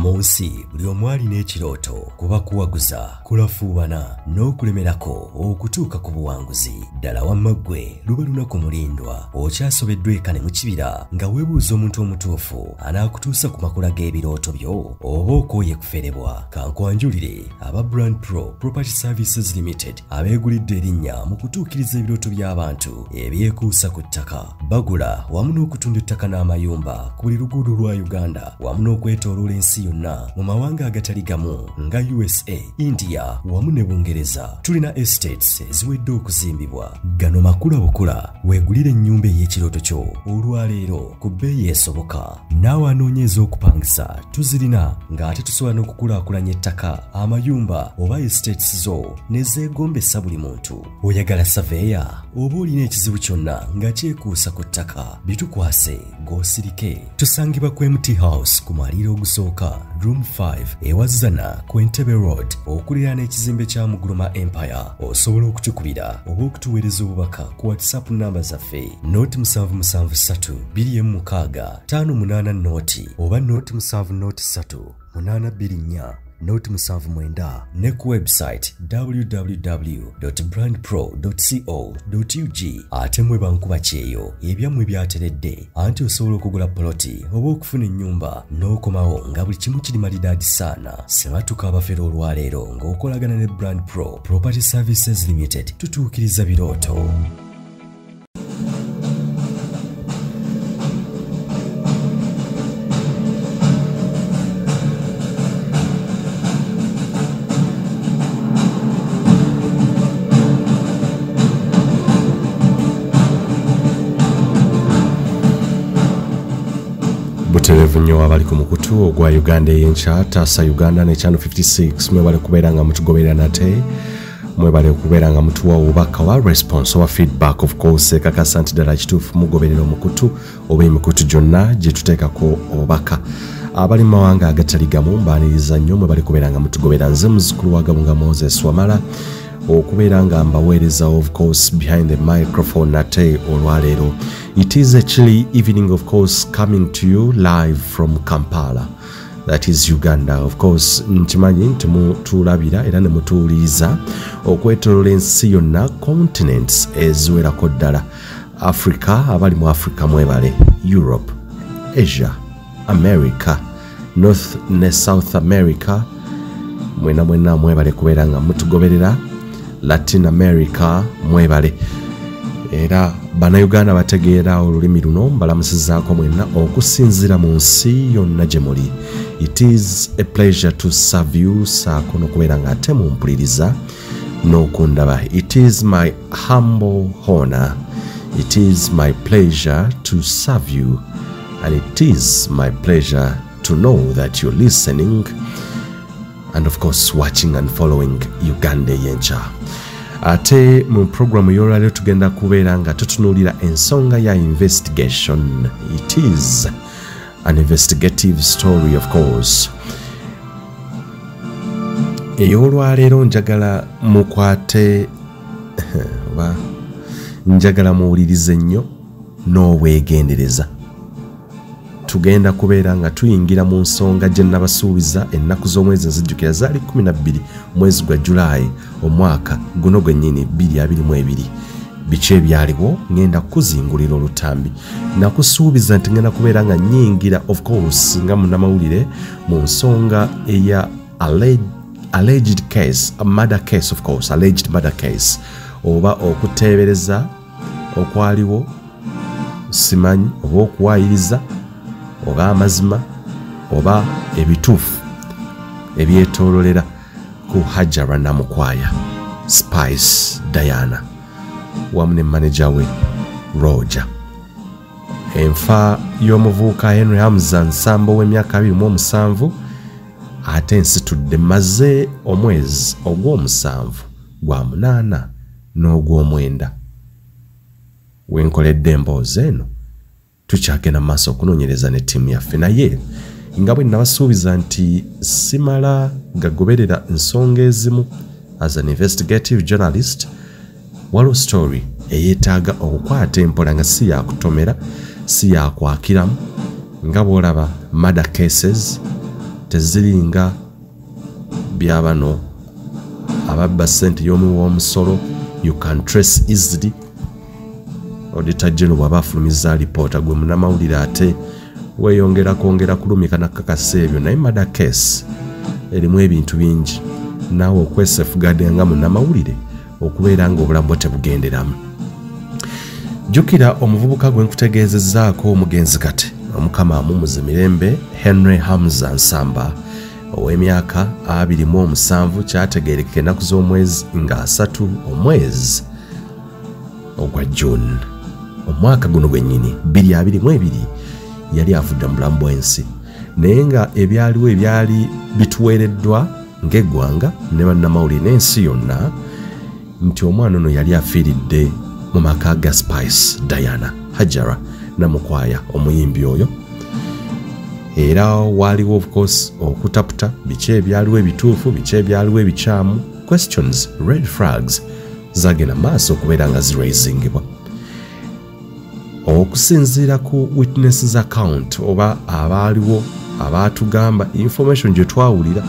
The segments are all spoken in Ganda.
Munsi buli omwali n'ekirooto kuba kuwaguza kulafuubana n'okulemerako okutuuka ku buwanguzi. Ddala wamma ggwe luba lunaku mulindwa okyasobeddwa ekane mu kibira nga weebuuza omuntu omutuufu anaakutuusa ku makula g'ebirooto byo oba okooye kuferebwa. Kankwanjulire aba Brand Pro Property Services Limited abeegulidde erinnya mu kutuukiriza ebirooto by'abantu ebyekuusa ku ttaka. Bagula wamu n'okutunda ettaka n'amayumba ku buli luguudo lwa Uganda wamu n'okwetooloola ensi yonna mu mawanga agatali gamu nga USA, India wamu ne Bungereza. Tulina estates eziwedde okuzimbibwa. Gano makula bukula weegulire ennyumba ey'ekirooto kyo olwaleero ku bbeeyi esoboka. Naawe anoonyeeza okupangisa tuzirina ng'ate tusobola n'okukulaakulanya ettaka, amayumba oba estates zo ne zeegombesa buli muntu. Oyagala saveya oba olina ekizibu kyonna nga kyekuusa ku ttaka, bitukwase g'osirike. Tusangibwa ku MT House ku mwaliiro ogusooka Room 5 ewazana ku Entebbe Road okuliraana ekizimbe kya Muguluma Empire. Osobola okutukubira oba okutuweereza obubaka ku WhatsApp namba zaffe 0773 216 588 oba 0703 824 Note 79 ne ku website www.brandpro.co.ug. ate mwe bankuba kyeyo ebyammwe byateredde anti osobola okugula poloti oba okufuna ennyumba n'okomawo nga buli kimu kiri malidaadi saana. Sebatuka abafera olwaleero ng'okolagana ne Brand Pro Property Services Limited tutuukiriza birooto. Buterevu nnyo abali ku mukutu ogwa Uganda ey'enkya taasa Uganda ne Channel 56 mwebale kubeera nga mutugoberera nate, mwebale kubeera nga mutuwa obubaka wa response owa feedback. Of course ekakasa nti ddala kituufu mugoberera omukutu oba emikutu gyonna gye tuteekako obubaka. Abali mu mawanga agatali gamu mbaaniriza nnyo mwebale kubeera nga mutugoberera. Nze muzzukulu wa Gabunga Moses Wamala okubeera nga mbaweereza of course behind the microphone nate olwaleero. It is a chilly evening, of course, coming to you live from Kampala. That is Uganda. Of course, ntimanyi tulabira era ne mutuwuliriza okwetooloola ensi yonna, continents eziwerako ddala. Africa, abali mu Africa mwebale, Europe, Asia, America, North ne South America, mwena mwebale kubeera nga mutugoberera. Latin America mwebale. Era bannayuganda bategeera olulimi luno mbalamusizaako mwenna okusinziira mu nsi yonna gye muli. It is a pleasure to serve you, saako n'okubeera nga ate mumpuliriza n'okundaba. It is my humble honor. It is my pleasure to serve you, and it is my pleasure to know that you're listening and of course watching and following Uganda y'enkya. Ate mu programu y'olwaleero tugenda kubeera nga tutunuulira ensonga ya investigation. It is an investigative story, of course. Ey'olwaleero njagala mukwate oba njagala muwulirize nnyo n'obwegendereza. Tugenda kubeera nga tuyingira mu nsonga gye nabasuubiza ennaku z'omwezi nzijjukira zaali 12 mwezi gwa Julayi omwaka guno gwennyini 2022. Biki ebyaliwo ngenda kuzingulira olutambi. Nakusuubiza nti ngenda kubeera nga nnyingira of course nga munnamawulire mu nsonga eya alleged case, a murder case, of course, alleged murder case, oba okuteebereza okwaliwo simanyi oba okuwaayiriza oba amazima oba ebituufu ebyetoololera ku Hajara Namukwaya Spice Diana wamu ne manager we Roger. Enfa y'omuvubuka Henry Hamza Nsambo w'emyaka 27 ate ensitudde maze omwezi ogw'omusanvu gwa 8 n'ogw'omwenda. Wenkoledde emboozi eno tukyagenda maaso okunoonyereza ne ttiimu yaffe, naye nga bwe nabasuubiza nti simala gagoberera ensonga ezimu. As an investigative journalist, waliwo story eyeetaaga okukwata empola nga si yakutomera, si yakwakiramu. Nga bw'olaba murder cases teziringa byabano ababba ssente y'omu w'omusolo. You can trace easily. Auditor General bw'aba afulumiza alipoota gwe munnamawulire ate weeyongera kwongera kulumika nakakasa ebyo naye murder case erimu ebintu bingi naawe okwesefugadde nga munnamawulire okubeera nga obulamu bwo tebugenderamu. Jjukira omuvubuka gwe nkutegeezezzaako omugenzi kati omukama amumuze mirembe Henry Hamza Nsamba ow'emyaka 27 kyategeerekeka ennaku z'omwezi nga 3 omwezi ogwa June omwaka guno gwennyini 2022 yali afudde mu bulamu bw'ensi naye nga ebyaliwo ebyali bituweereddwa ng'eggwanga ne bannamawulire n'ensi yonna nti omwana ono yali afiiridde mu maka ga Spice Diana Hajara Namukwaya omuyimbi oyo. Era waliwo of course okutaputa biki ebyaliwo ebituufu biki ebyaliwo ebikyamu questions red flags zagenda maaso okubeera nga ziraisingibwa okusinziira ku witnesses account oba abaaliwo abaatugamba information gye twawulira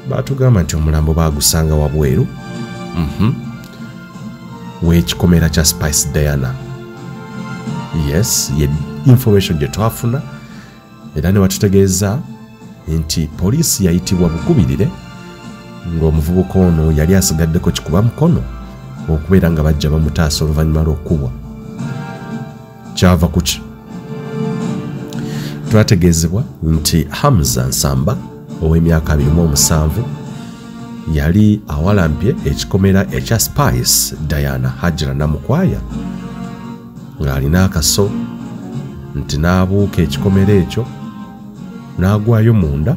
baatugamba nti omulambo baagusanga wabweru w'ekikomera kya Spice Diana. Yes, ye information gye twafuna era ne batutegeeza nti poliisi yayitibwa bukubirire ng'omuvubuka ono yali asigaddeko kikuba mukono okubeera nga bajja bamutaasa oluvannyuma lw'okubwa. Kyava kuki twategeezebwa nti Hamza Nsamba ow'emyaka 27 yali awalampye ekikomera ekya Spice Diana Hajara Namukwaya ng'alina akaso nti n'abuuka ekikomera ekyo n'agwayo munda.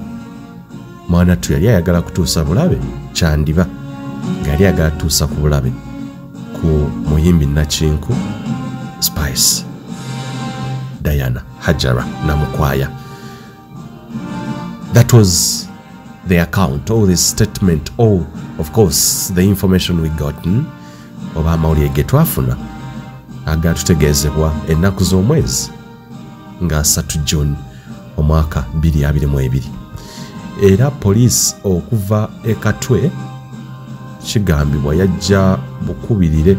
Mwana tu yali ayagala kutuusa bulabe kyandiba ng'ali ayagala kutuusa ku bulabe ku muyimbi nakinku Spice Diana Hajara Namukwaya. That was the account, all the statement, all of course the information we gotten oba amawulire ge twafuna agatutegeezebwa ennaku z'omwezi nga 3 June omwaka 2022. Era poliisi okuva ekatwe kigambibwa yajja bukubirire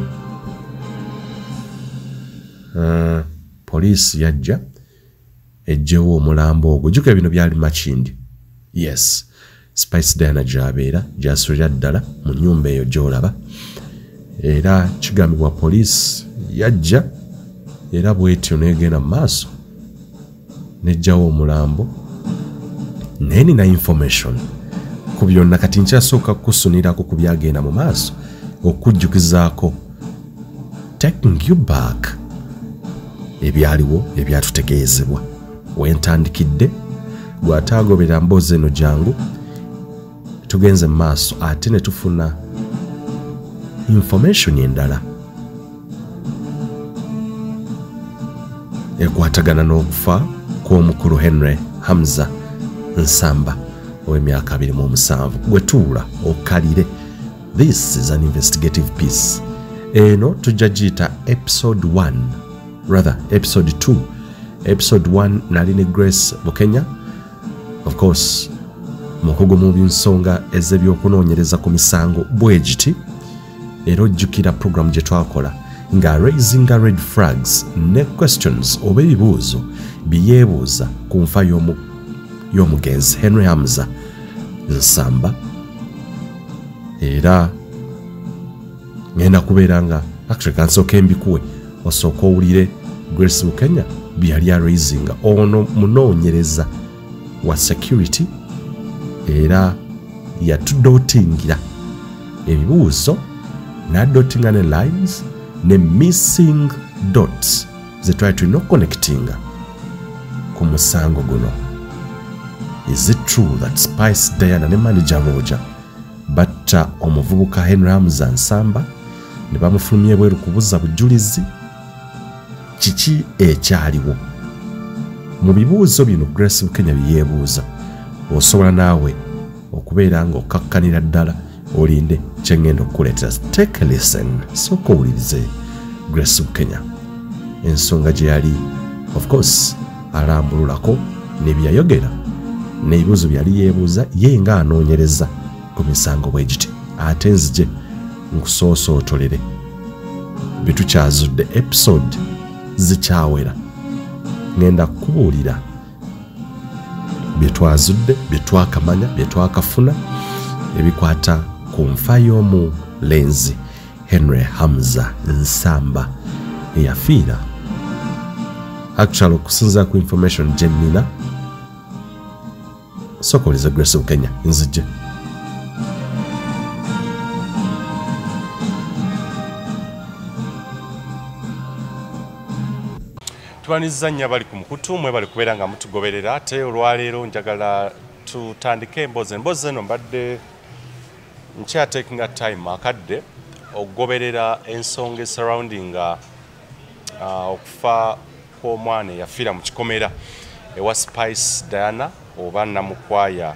poliisi yajja ejjewo omulambo ogwo. Jjuka bino byali Makindi. Yes, Spice Diana gy'abeera gy'asulira ddala mu nnyumba eyo gy'olaba. Era kigambibwa poliisi yajja era bwetyo n'egenda mu maaso n'ejjawo omulambo naye nina information ku byonna kati nkyasooka kukusunirako ku byagenda mu maaso okujjukizaako taking you back ebyaliwo ebyatutegeezebwa wentandikidde gw'ataagobera mboozi eno jangu tugenze mu maaso ate ne tufuna information endala ekwatagana n'okufa kw'omukulu Henry Hamza Nsamba ow'emyaka 27 gwetuula okalire. This is an investigative piece. Eno tujja giyita episode 1 rather episode 2. Episode 1 nali ne Grace Bukenya of course mukugu mu nsonga ez'ebyokunoonyereza ku misango bwe giti era ojjukira program gye twakola nga raising red flags ne questions oba ebibuuzo byebuuza ku nfa y'omugenzi Henry Hamza Nsamba. Era ngenda kubeera nga actually kansooka embikuwe osooka owulire Grace Bukenya byali araisinga ono munoonyereza wa security era yatudootingira ebibuuzo n'adootinga ne lines ne missing dots ze twali tulina okuconnectinga ku musango guno. Is it true that Spice Diana ne manager Roger batta omuvubuka Henry Hamza Nsamba ne bamufulumya ebweru kubuza bujulizi? Kiki ekyaliwo? Mu bibuuzo bino Grace Bukenya byebuuza osobola naawe okubeera nga okakkanira ddala olinde kyengenda okukuleetera. Take a listen. Sooka owulirize Grace Bukenya ensonga gye yali of course alambululako ne byayogera n'ebibuuzo byali yeebuuza ye nga anoonyereza ku misango bwe giti. Ate nzije nkusoosootolere bye tukyazudde episode zikyawera. Ngenda kukubuulira bye twazudde, bye twakamanya, bye twakafuna ebikwata ku nfa y'omulenzi Henry Hamza Nsamba eyafiira. Actually okusinza ku information gye nnina sokoleza Grace Bukenya nzije. Twanizza nnyo abali ku mukutu mwe bali kubeera nga mutugoberera. Ate olwaleero njagala tutandike emboozi. Emboozi eno mbadde nkyatekinga time akadde okugoberera ensonga surrounding okufa kw'omwana eyafiira mu kikomera ewa Spice Diana oba Namukwaya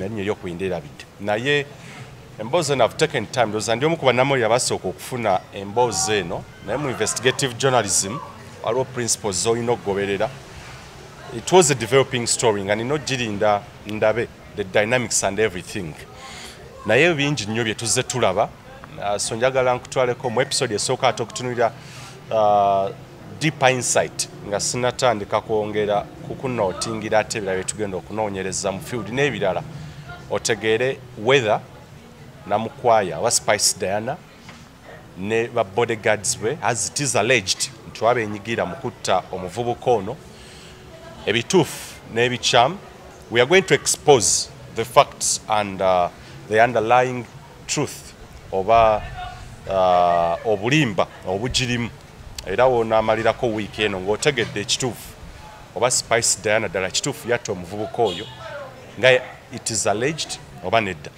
erinnya ery'okuyinda erabidde. Naye emboozi eno I've taken time ndowooza ndi omu ku bannamawulire abasooka okufuna emboozi eno naye mu investigative journalism waliwo principles z'olina okugoberera. It was a developing story nga nina ogirinda ndabe the dynamics and everything. Naye bingi nnyo bye tuzze tulaba. So njagala nkutwaleko mu episode esooka ate okutunulira deeper insight nga sinatandika kwongera kukunootingira ate ebirala bye tugenda okunoonyereza mu field n'ebirala otegeere whether Namukwaya wa Spice Diana ne ba bodyguards be as it is alleged nti abenyigira mu kutta omuvubuka ono ebituufu n'ebikyamu. We are going to expose the facts and the underlying truth oba obulimba obugirimu era wonaamalirako wiiki eno ng'otegedde ekituufu oba Spice Diana ddala kituufu yatta omuvubuka oyo nga it is alleged oba nedda.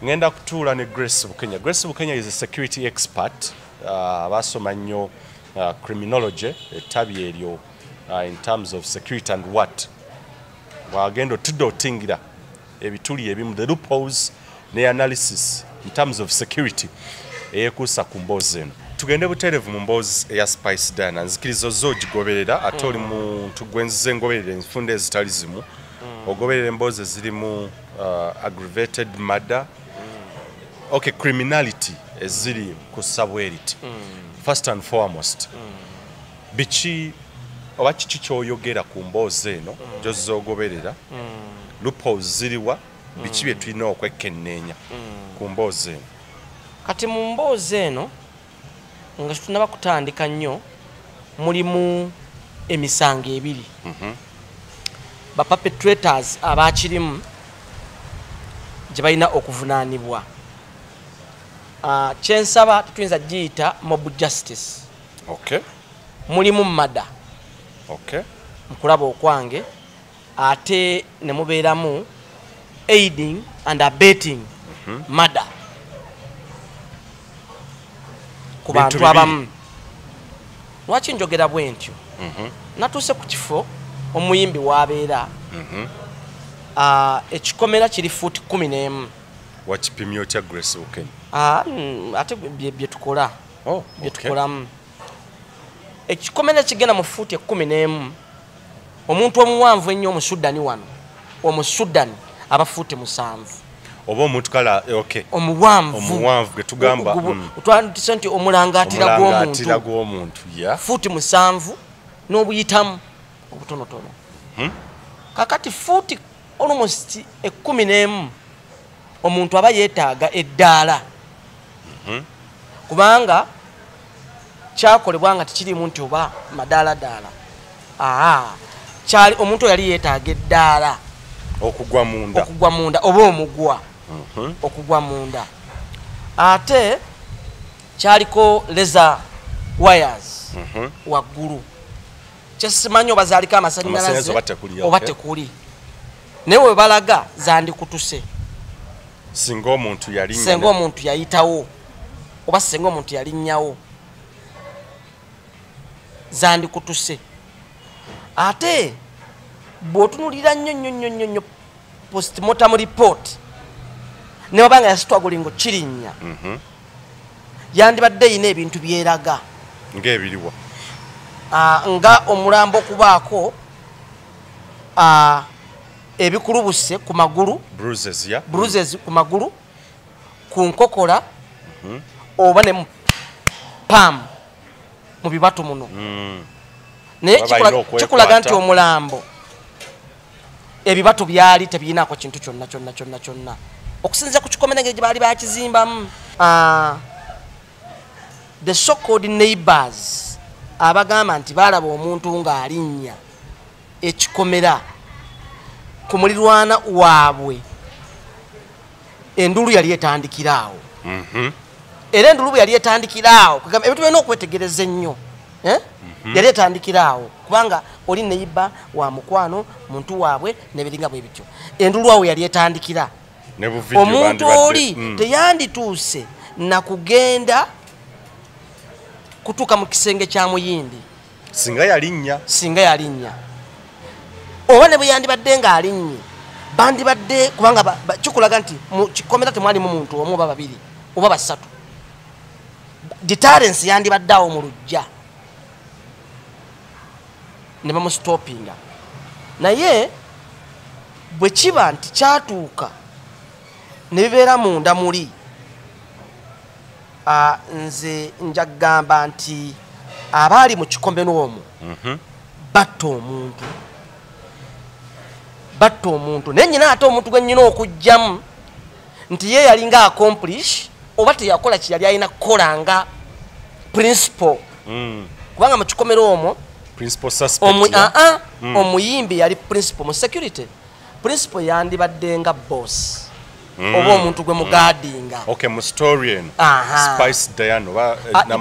Ngenda kutuula ne Grace Bukenya. Grace Bukenya is a security expert abasoma nnyo criminology ettabi eryo in terms of security and what wagenda otudootingira ebituli ebimu the loopholes ne analysis in terms of security eyekuusa ku mboozi eno. Tugende buterevu mu mboozi eya Spice Diana. Nzikiriza ozoogigoberera ate oli muntu gwenzize ngoberera enfunda ezitali zimu ogoberera emboozi ezirimu aggravated murder okay criminality eziri ku sabweriti first and foremost biki oba kiki kyoyogera ku mboozi eno gyozza ogoberera loopholes ziriwa biki bye tulina okwekenneenya ku mboozi eno. Kati mu mboozi eno nga tunaba kutandika nnyo mulimu emisango ebiri ba perpetrators abakirimu gye balina okuvunaanibwa. Kyensaba tutuyinza giyita mob justice. Okay. Mulimu mada. Okay. Mukulaba okwange ate ne mubeeramu aiding and abetting mada ku bantu abamu. Lwaki njogera bwe ntyo? Natuuse ku kifo omuyimbi w'abeera ekikomera kiri fuuti 11. Wakipimyo kya Grace Bukenya? Ate bye tukola bye tukolamu ekikomera kigenda mu fuuti 11. Omuntu omuwanvu ennyo omusudani wano omusudani aba fuuti 7 oba omuntu kala okay omuwanvu ge tugamba twandise nti omulangaatira gw'omuntu fuuti 7 n'obuyitamu obutonotono. Kakati fuuti almost 11 omuntu aba yeetaaga eddaala kubanga kyakolebwa nga tekirimu nti oba madaala kyali omuntu yali yeetaaga eddaala okugwa munda oba omugwa okugwa munda. Ate kyaliko laser wires waggulu kyesimanyi oba zaaliko amasannyalaze oba tekuli naye we balaga zandikutuse singa omuntu yayitawo oba singa omuntu yalinnyawo zandikutuse. Ate bw'otunulira nnyo postmortem report ne wabanga yasitwagulingo kirinnya yandibadde yina ebintu byeraga ng'ebiriwa nga omulambo okubaako ebikulubuse ku magulu bruises ku magulu ku nkokola oba ne pam mu bibatu muno naye kikulaga nti omulambo ebibatu byali tebiyinako kintu kyonna okusinziira ku kikomere ngeri gye baali bakizimbamu the so-called neighbors abagamba nti balaba omuntu ng'alinnya ekikomera ku mulirwana waabwe endulu yali etandikiraawo era endulu bwe yali etandikiraawo ebintu byonna okwetegereza ennyo yali etandikiraawo kubanga oli neighbor wa mukwano muntu waabwe nebiringa bwe bityo endulu awo yali etandikira omuntu oli teyandituuse nakugenda kutuuka mu kisenge kya muyindi singa yalinnya oba ne bwe yandibadde ng'alinnye bandibadde kubanga kikulaga nti mu kikomera temwalimu muntu omu oba babiri oba basatu deterrence yandibadde awo mu lujja ne bamusitopinga naye bwe kiba nti kyatuuka ne bibeera munda muli nze njagamba nti abaali mu kikomero omwo batta omuntu naye nyina ate omuntu gwe nyina okugjamu nti ye yalinga accomplish oba teyakola kiyali alina kukola nga principal kubanga mu kikomero omwo omuyimbi yali principal mu security principal yandibadde nga boss oba omuntu gwe mugadinga mu historian Spice Diana oba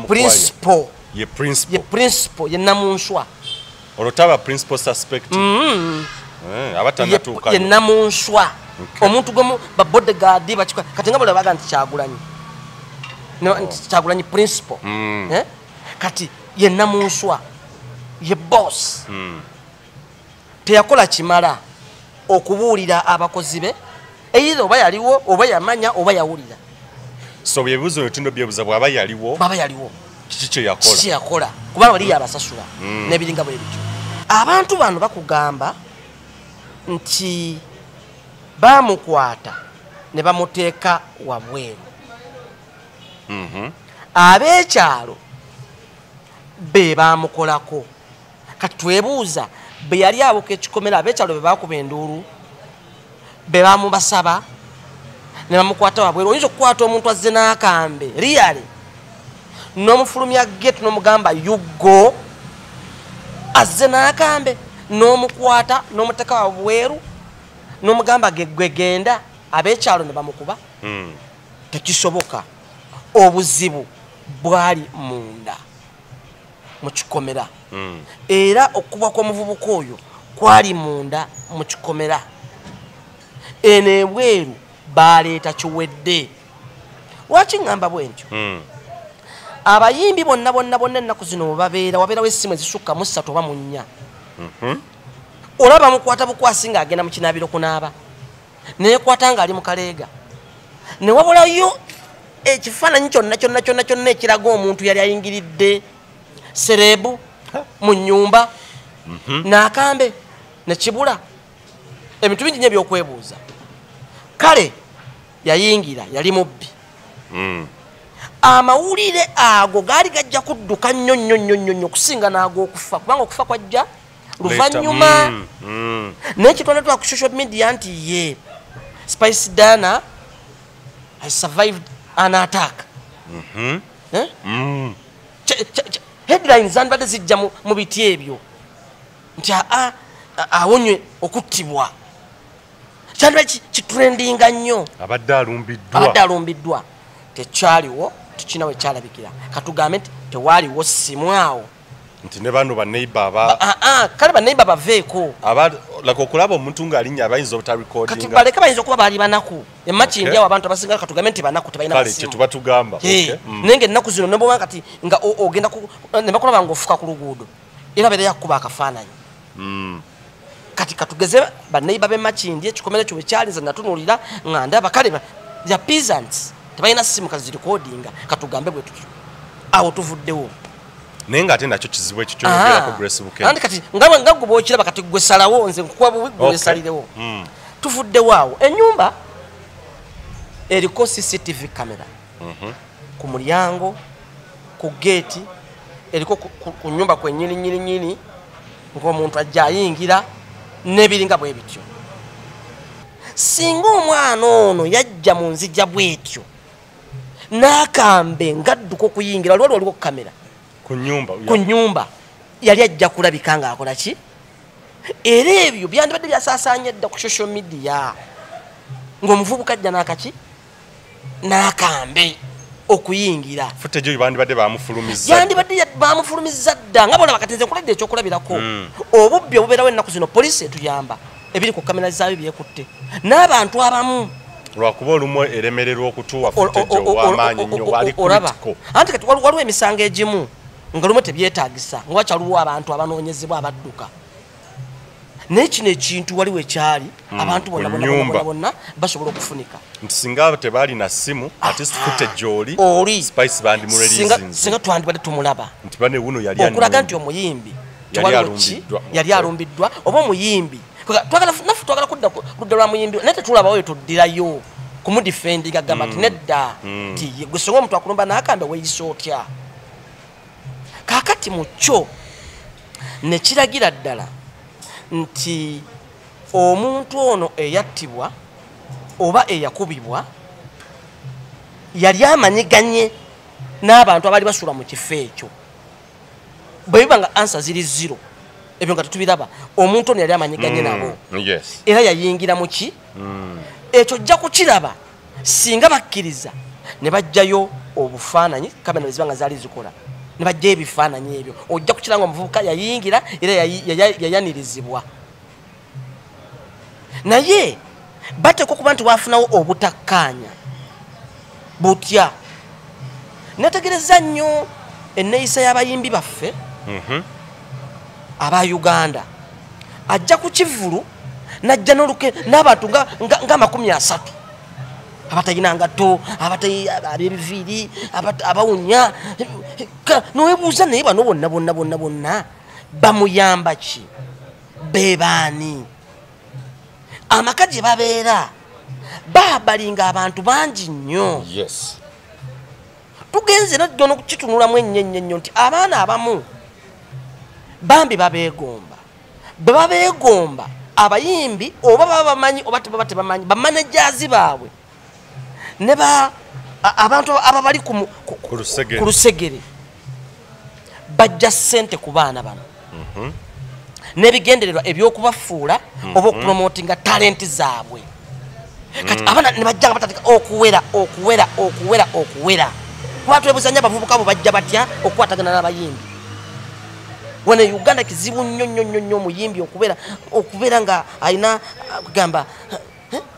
principal ye principal ye namunswa olotaba principal suspect abatanatuuka ye namunswa omuntu gwe ba bodyguard bakikwa kati nga balabaga nti Kyagulanyi principal kati ye namunswa ye boss teyakola kimala okubuulira abakozi be either oba yaliwo oba yamanya oba yawulira so byebuzo etundo byebuza bwaba yaliwo kiki yakola kubanga wali yabasasula n'ebiringa bwe bityo abantu bano bakugamba nti bamukwata ne bamuteeka wabweru ab'ekyalo be bamukolako kati twebuuza be yali abuka ekikomera ab'ekyalo be bakuba enduulu be bamubasaba ne bamukwata wabweru oyinza okukwata omuntu azze n'akambe riyale n'omufulumya getu n'omugamba yugo azze n'akambe n'omukwata n'omuteeka wabweru n'omugamba gwe genda ab'ekyalo ne bamukuba tekisoboka obuzibu bwali munda mu kikomera era okuba kw'omuvubuka oyo kwali munda mu kikomera eno ebweru baleeta kiwedde lwaki ngamba bwe ntyo abayimbi bonna ennaku zino wabeerawo essimu ezisukka mu 3 oba mu 4 olaba mukwata bukwasi ng'agenda mu kinaabiro kunaaba neekwata ng'ali mu kaleega ne wabulayo ekifaananyi kyonna ekiraga omuntu yali ayingiridde serebu mu nnyumba n'akambe ne kibula ebintu bingi nnyo ebyokwebuuza kale yayingira yali mubbi amawulire ago gaali gajja kudduka nnyo okusinga n'ag'okufa kubanga okufa kwajja luvannyuma naye kitondetwa ku social media nti ye Spice Diana has survived an attack headlines zandibadde zijja mu biti ebyo nti awonywe okuttibwa kyandibadde kitrendinga nnyo abadde alumbiddwa tekyaliwo tukina we kyalabikira katugambe nti tewaaliwo simu awo nti ne bano baneighbor kale baneighbor baveeko okulaba omuntu ng'alinnya abayinza obutarecordinga kati baleke bayinza okuba baali banaku emakindi awo abantu abasinga katugambe nti banaku tebalina kale kyetuba tugamba naye ng'ennaku zino nebwoba kati nga ogenda ne bakulaba ng'ofuka ku luguudo era beera yakuba akafaananyi kati katugeze baneighbor b'emakindi ekikomere kyo bwe kyalinza natunuulira nga ndaba kale ya peasants tebalina simu kazirikodinga katugambe bwe tutyo awo tuvuddewo nenga ate nakyo kizibu ekyo kyogerako Grace Bukenya andi kati nga gwe bwokiraba kati gwe salawo nze nkuwa bubi gwe wesalirewo tuvuddewo awo ennyumba eriko CCTV camera ku mulyango ku gate eriko ku nyumba kwennyini ng'omuntu ajja ayingira n'ebiringa bwe bityo singa omwana ono yajja mu nzija bwetyo n'akambe ngadduka okuyingira waliwo kamera ku nyumba yali ajja kulabika ng'akola ki era ebyo byandibadde byasaasaanya edda ku social media ng'omuvubuka ajja n'akaki n'akambe okuyingira footage yo bandibadde bamufulumizza dda nga bona bakatenze nkuladde ekyokulabirako obubbi obubeerawo ennaku zino poliisi etuyamba ebiri ku kamera zaabyo byekutte n'abantu abamu lwakuba olumu eremererwa okutuwa footage ow'amaanyi nnyo wali critical anti kati waliwo emisango egimu nga lumu tebyetaagisa nga wakyaliwo abantu abanoonyezebwa abadduka naye kino ekintu waliwo ekyali abantu bonna basobola okufunika nti singa tebaali na simu at least footage oli spice bandi singa twandibadde tumulaba nti bane wuno okulaga nti omuyimbi yali alumbiddwa oba omuyimbi twagala kudda ludda lwa muyimbi naye tetulabawo yetuddirayo kumudifendinga gamba nti nedda nti gwe songa omuntu akulumba n'akambe weeyisa otya kaakati mu kyo ne kiragira ddala nti omuntu ono eyattibwa oba eyakubibwa yali amanyiganye n'abantu abaali basula mu kifo ekyo bwe biba nga ansa ziri 0 ebyo nga tetubiraba omuntu ono yali amanyiganye nabo era yayingira mu ki ekyo ojja kukiraba singa bakkiriza ne bajjayo obufaananyi kamera ne ziba nga zaali zikola ne bajjayo ebifaananyi ebyo ojja kukiranga omuvubuka yayingira era yayanirizibwa naye bateekwa okuba nti waafunawo obutakkaanya butya netegereza nnyo enneeyisa y'abayimbi baffe aba Uganda ajja ku kivulu najja n'abantu nga 30 abatalina ngatto ab'ebiviiri abawunya nowebuuza naye bano bonna bamuyamba ki bebaani amaka gye babeera babalinga abantu bangi nnyo tugenze najja n'okukitunulamu ennyo nti abaana abamu bambi babeegomba bwe babeegomba abayimbi oba baba bamanyi oba tebaba tebamanyi bamanejaazi baabwe ne abantu ababali ku lusegere bajja ssente ku baana bano n'ebigendererwa ebyokubafuula oba okupromotinga talenti zaabwe kati abaana ne bajja nga batandika okuwera kuba twebuzanya abavubuka bo bajja batya okukwatagana n'abayimbi wano Uganda kizibu nnyo omuyimbi okubeera nga alina kugamba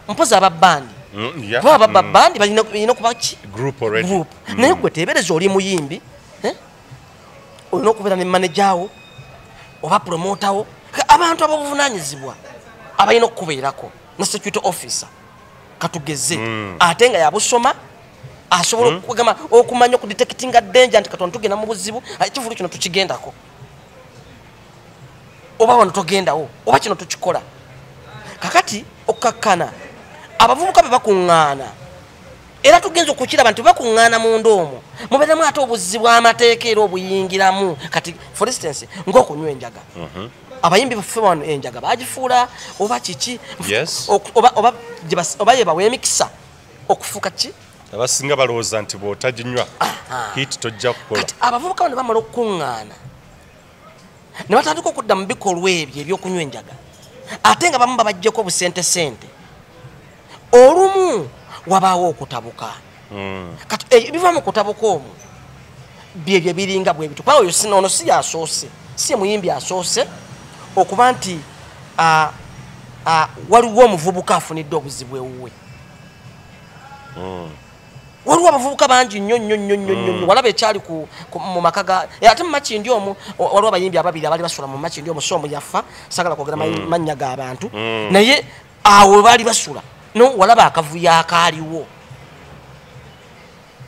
mpozi ababandi kuba ababandi balina okuba ki group naye gwe teebereza oli muyimbi olina okubeera ne manajawo oba promotawo abantu ababuvunaanyizibwa abalina okukubeerako ne security officer katugeze ate nga yabusoma asobola okugamba okumanya okudetectinga danger nti katonda tugenda mu buzibu ekivulu kino tukigendako oba wano togendawo oba kino tukikola kakati okkakkana abavubuka be bakuŋŋaana era tugenza okukiraba nti bakuŋŋaana munda omwo mubeeremu ate obuzzi bw'amateeka era obuyingiramu kati for instance ng'okunywa enjaga abayimbi baffe wano enjaga bagifuula oba kiki oba ye bawa emikisa okufuuka ki abasinga balowooza nti bw'otaginywa hiti tojja kukola kati abavubuka bano bamala okukuŋŋaana ne batandika okudda mu bikolwa ebyo ebyokunywa enjaga ate nga bamu babajjeko obusente olumu wabaawo okutabuka kati ebiva mu kutabuka omwo byebyo biringa bwe bitu kwayo ono si yasoose si muyimbi asoose okuba nti waliwo omuvubuka afunidde obuzibu ewuwe waliwo abavubuka bangi nnyo walaba ekyali mu maka ate mu makindi omwo waliwo abayimbi ababiri abali basula mu makindi omwo so omu yafa sagala kwogera mannya g'abantu naye awo baali basula no walaba akavuyo akaaliwo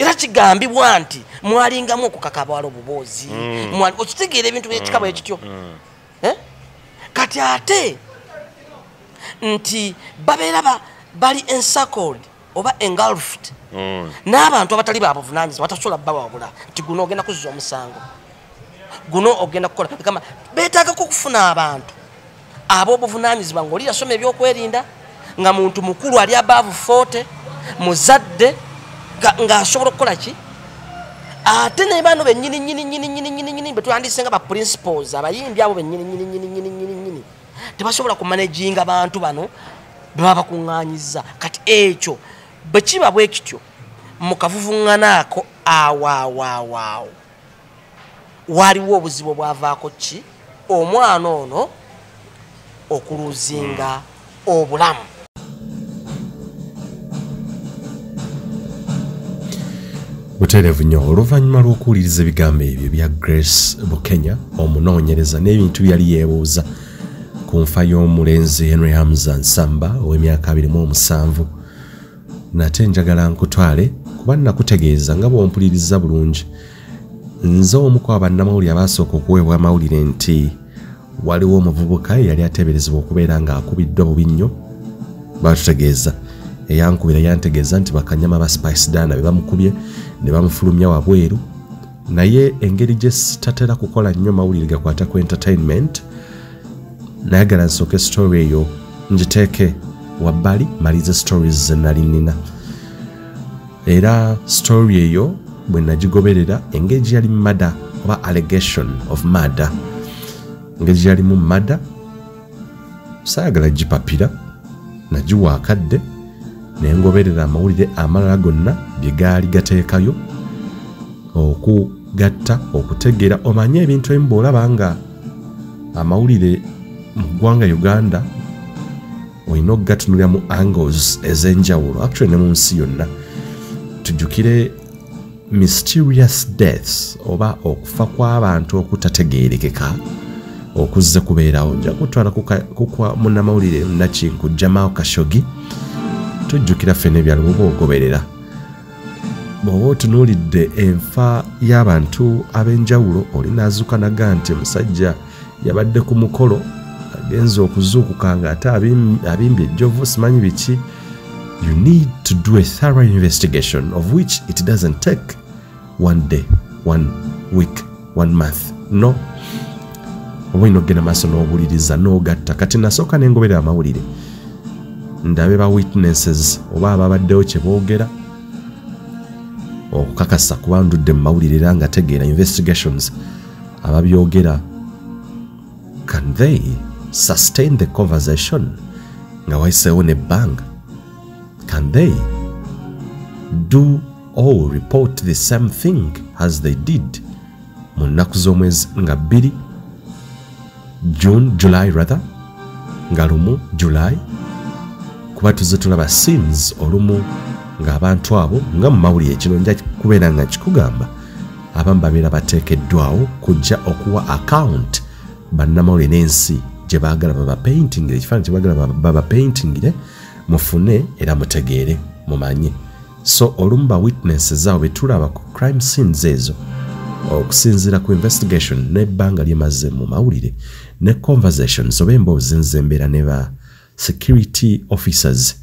era kigambibwa nti mwalingamu okukakabwala obubozi okitegeera ebintu ekikabo ekityo kati ate nti babeera bali encircled oba engulfed n'abantu abatali babuvunaanyizibwa batasobola babawabula nti guno ogenda kuzza omusango guno ogenda kukola beetaagako okufuna abantu ab'obuvunaanyizibwa ng'oli yasoma ebyokwerinda nga muntu mukulu ali above 40 muzadde ng'asobola okukola ki ate ne bano bennyini betwandiise nga baprinciples abayimbi abo bennyini tebasobola kumanaginga bantu bano beba bakuŋŋaanyiza kati ekyo bwe kiba bwe kityo mu kavuvuŋŋanaako awaawaawo waliwo obuzibu obwavaako ki omwana ono okuluzinga obulamu. Butereevu nnyo oluvannyuma lw'okuwuliriza ebigambo ebyo bya Grace Bukenya omunoonyereza n'ebintu byali yeebuuza ku nfa y'omulenzi Henry Hamza Nsamba ow'emyaka 27 nate njagala nkutwale kuba nakutegeeza nga bw'ompuliriza bulungi nze omu ku bannamawulire abasooka okuweebwa amawulire nti waliwo omuvubuka eyali ateeberezebwa okubeera ng'akubiddwa bubi nnyo batutegeeza eyankubira yantegeeza nti bakanyama ba Spice Dana be bamukubye ne bamufulumya wabweru naye engeri gye sitatera kukola nnyo mawulire gakwata ku entertainment nayagala nsooke story eyo ngiteeke wabbali malize stories ze nali nina era story eyo bwe nagigoberera engeri gye yali murder oba allegation of murder engeri gye yalimu murder saayagala gipapira nagiwa akadde nengoberera amawulire amalala gonna bye gaali gateekayo okugatta okutegeera omanye ebintu ebimu bw'olaba nga amawulire mu ggwanga Uganda olina okugatunulira mu angles ez'enjawulo actually ne mu nsi yonna tujjukire mysterious deaths oba okufa kw'abantu okutategeerekeka okuzze kubeerawo nja kutwala kukwa munnamawulire Nakinku Jamal Khashoggi tujjukira ffene ebyalo bwoba ogoberera bw'oba otunuulidde enfa y'abantu ab'enjawulo olinaazuuka naga nti omusajja yabadde ku mukolo agenza okuzuukuka ng'ate abimbye ejjovu simanyi biki. You need to do a thorough investigation of which it doesn't take 1 day, 1 week, 1 month. No. Oba ino gena maaso n'obuuliriza n'ogatta kati nasooka n'engoberera amawulire ndabe ba witnesses oba ababaddewo kye boogera okukakasa kuba ndudde mu mawulire era nga tegeera investigations ababyogera. Can they sustain the conversation nga wayiseewo n'ebbanga? Can they do or report the same thing as they did mu nnaku z'omwezi nga 2 July rather nga 1 July kuba tuzze tulaba scenes olumu ng'abantu abo nga mu mawulire kino nja kubeera nga kikugamba abamu babeera bateekeddwawo kujja okuwa account bannamawulire n'ensi gye baagala babapaintingire ekifaananyi kye baagala babapaintingire mufune era mutegeere mumanye. So olumu ba witnesses abo betulaba ku crime scenes ezo okusinziira ku investigation n'ebbanga lyemaze mu mawulire ne conversations oba emboozi nzembeera ne ba security officers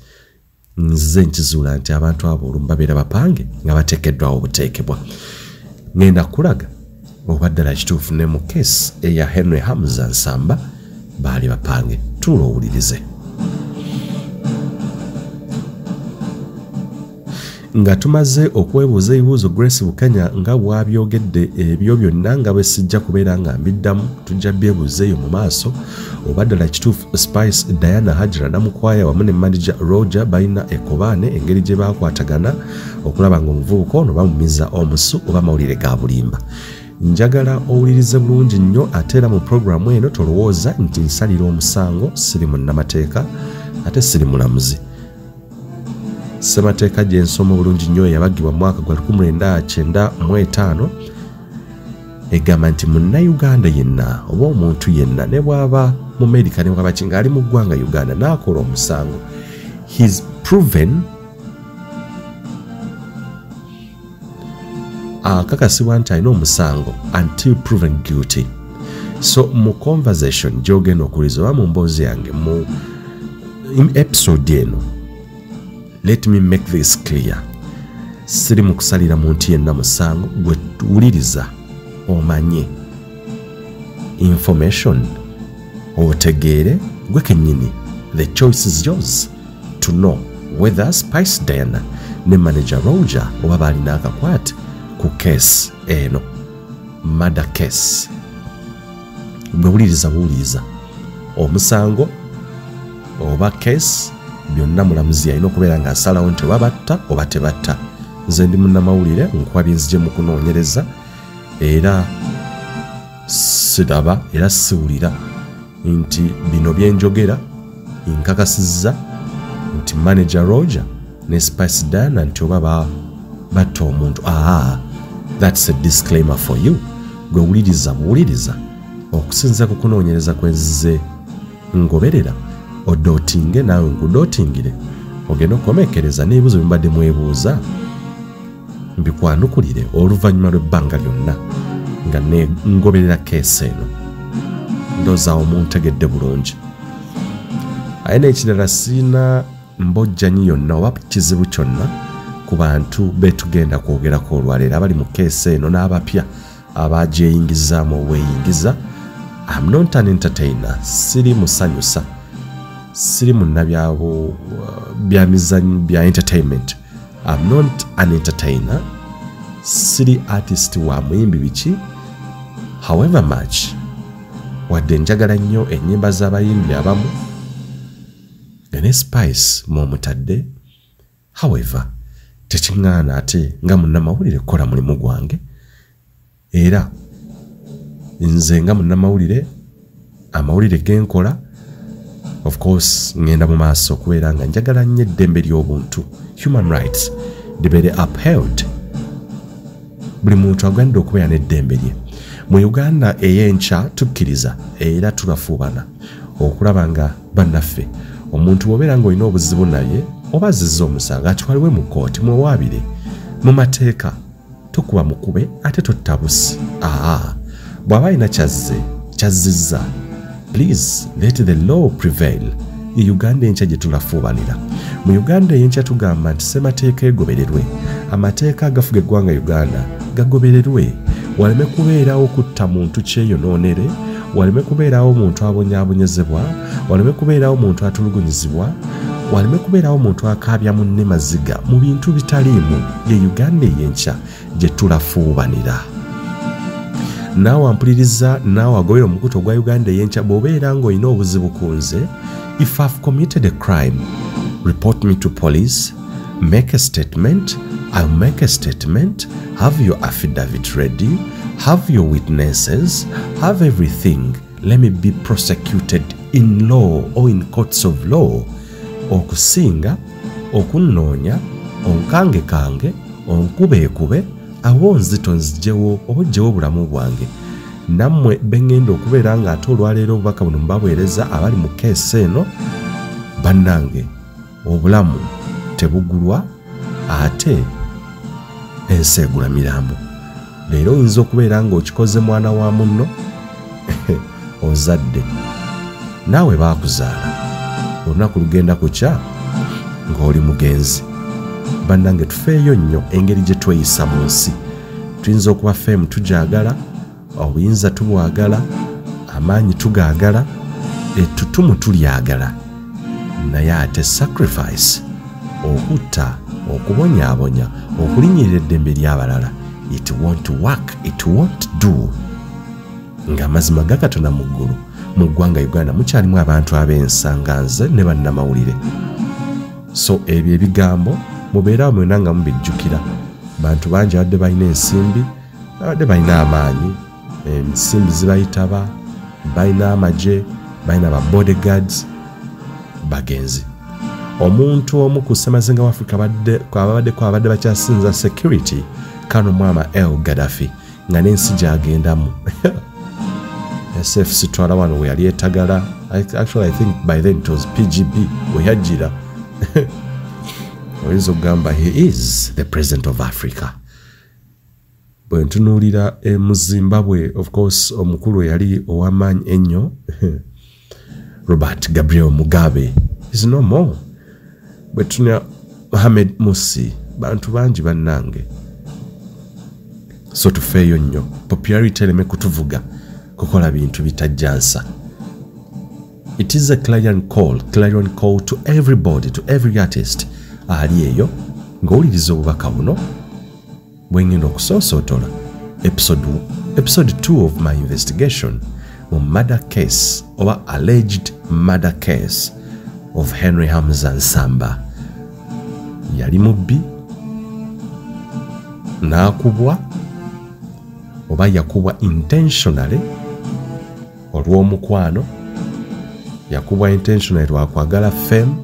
nze nkizuula nti abantu abo olumu babeera bapange nga bateekeddwawo obuteekebwa. Ngenda kulaga oba ddala kituufu ne mu case eya Henry Hamza Nsamba baali bapange. Tuula owulirize. Nga tumaze okwebuuza ebibuuzo Grace Bukenya nga bwabyogedde ebyo byonna nga bwe sijja kubeera nga mbiddamu tujja byebuuzeeyo mu maaso oba ddala kituufu Spice Diana Hajira namukwaya wamu ne manager Roger balina ekobaane engeri gye baakwatagana okulaba nga omuvubuka ono bamumiza omusu oba mawulire ga bulimba. Njagala owulirize bulungi nnyo ate era mu programu eno tolowooza nti nsalira omusango siri munnamateeka ate siri mulamuzi. Ssemateeka gye nsoma bulungi nnyo eyabagibwa mu mwaka gwa 1995 egamba nti munnayuganda yenna oba omuntu yenna ne bw'aba mu America ne bw'aba kinga ali mu ggwanga Uganda n'akola omusango he's proven akakasibwa nti alina omusango until proven guilty. So mu conversation gyogenda okuwuliza oba mu mboozi yange mu episode eno, let me make this clear. Siri mu kusalira muntu yenna musango, gwe tuwuliriza omanye information otegeere gwe kennyini. The choice is yours to know whether Spice Diana ne manager Roger oba balina akakwate ku case eno, murder case. Bwewuliriza buwuliriza omusango oba case byonna mulamuzi alina okubeera nga asalawo nti oba batta oba tebatta. Nze ndi munnamawulire nkwabye nzije mu kunoonyereza era siraba era siwulira nti bino byenjogera nkakasizza nti manager Roger ne Spice Diana nti oba batta omuntu. That's a disclaimer for you. Gwe wuliriza buwuliriza okusinza ku kunoonyereza kwenzize ngoberera odootinge naawe nkudootingire ogenda okukomekereza n'ebibuzo bye mbadde mwebuuza mbikwanukulire oluvannyuma lw'ebbanga lyonna nga ne ngoberera keesi eno. Ndowooza omuntegedde bulungi. Aye n'ekirala siina mbojjanyi yonna oba kizibu kyonna ku bantu betugenda kwogerako olwaleero abali mu keesi eno n'abapya abagyeyingizaamu obweyingiza. I'm not an entertainer. Siri musanyusa. Siri munnabyabo byamizanyo bya entertainment. I'm not an entertainer. Siri artist wa muyimbi biki. However much wadde njagala nnyo ennyimba z'abayimbi abamu ne Spice mwomutadde. However tekiŋŋaana ate nga munnamawulire kukola mulimu gwange, era nze nga munnamawulire amawulire genkola of course ngenda mu maaso okubeera nga njagala nnyo eddembe ly'obuntu, human rights, libeere upheld. Buli muntu agwanidde okubeera n'eddembe lye. Mu Uganda ey'enkya tukkiriza era tulafuubana okulaba nga bannaffe omuntu bw'obeera ng'olina obuzibu naye oba azizza omusango atwalibwe mu kkooti mwewaabire mu mateeka, tokuba mukube ate totta busi. Bw'aba alina kyazizza, please let the law prevail. Uganda enkya gye tulafuubanira. Mu Uganda ey'enkya tugamba nti ssemateeka egobererwe, amateeka agafuga eggwanga Uganda gagobererwe. Waleme kubeerawo kutta muntu kyeyonoonere, waleme kubeerawo muntu abonyaabonyezebwa, waleme kubeerawo muntu atulugunyizibwa, waleme kubeerawo muntu akaabya munne maziga mu bintu bitaliimu. Ye Uganda ey'enkya gye tulafuubanira. Naawe ampuliriza, naawe agobera omukutu ogwa Uganda ey'enkya bw'obeera ng'olina obuzibu ku nze. If I've committed a crime, report me to police, make a statement. I'll make a statement, have your affidavit ready, have your witnesses, have everything. Let me be prosecuted in law or in courts of law. Okusinga, okunoonya, onkange, onkube, awo nzito nzijewo obujjewo obulamu bwange. Nammwe bengenda okubeera nga ate olwaleero obubaka buno mbabwereza abali mu keesi eno, bannange obulamu tebugulwa ate ensi egula mirambo. Leero oyinza okubeera ng'okikoze mwana wa munno ozadde naawe baakuzaala olunaku lugenda kukya ng'oli mugenzi. Bannange tufeeyo nnyo engeri gye tweyisa mu nsi. Tuyinza okuba ffeemu tugyagala, obuyinza tubwagala, amaanyi tugaagala, ettutumu tulyagala, naye ate sacrifice, okutta, okubonyaabonya, okulinyirira eddembe ly'abalala, it won't work, it won't do. Ng'amazima ga Katonda mu ggulu mu ggwanga Uganda mukyalimu abantu ab'ensanga nze ne bannamawulire. So ebyo ebigambo mubeera mwena nga mubijjukira. Bantu bangi abadde balina ensimbi, abadde balina amaanyi, ensimbi zibayitaba, balina amagye, balina ba bodyguards, bagenzi. Omuntu omu ku ssemazinga wa Africa abadde bakyasinza security, Kano Mwama El Gaddafi, nga n'ensi gy'agendamu. SFC twala wano we yali etagala. Actually, I think by then it was PGB we yajjira. Oyinza okugamba he is the president of Africa. bwe ntunuulira mu Zimbabwe of course omukulu yali ow'amaanyi ennyo Robert Gabriel Mugabe is no more. Bwe tunya Mohamed Musi bantu bangi bannange. So tufeeyo nnyo popularity ereme kutuvuga kukola bintu bitajjansa. It is a clarion call to everybody, to every artist ali eyo ng'owuliriza obubaka buno bwe ngenda okusoosootola episode 2 of my investigation mu murder case oba alleged murder case of Henry Hamza Nsamba. Yali mubbi n'akubwa oba yakubwa intentionally olw'omukwano, yakubwa intentionally lwakwagala fame,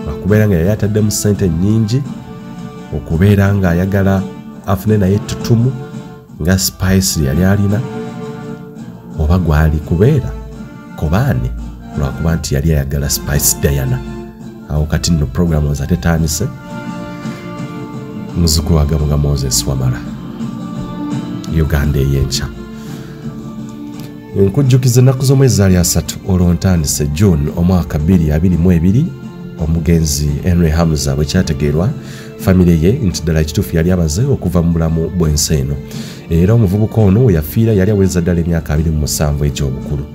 lwakubeera nga yali ataddemu ssente nnyingi, okubeera nga ayagala afune naye ettutumu nga spice yali alina, oba gwali kubeera kobaane lwakuba nti yali ayagala Spice Diana. Awo kati nno programu zatetandise muzukulu wa Gamuga Moses Wamala Uganda ey'enkya. Nkujjukiza ennaku z'omwezi zaali 3 olwo ntandise June omwaka 2022 omugenzi Henry Hamza bwe kyategeerwa famire ye nti ddala ekituufu yali amaze okuva mu bulamu bw'ensi eno. Era omuvubuka ono we yafiira yali aweza ddala emyaka 27 egy'obukulu.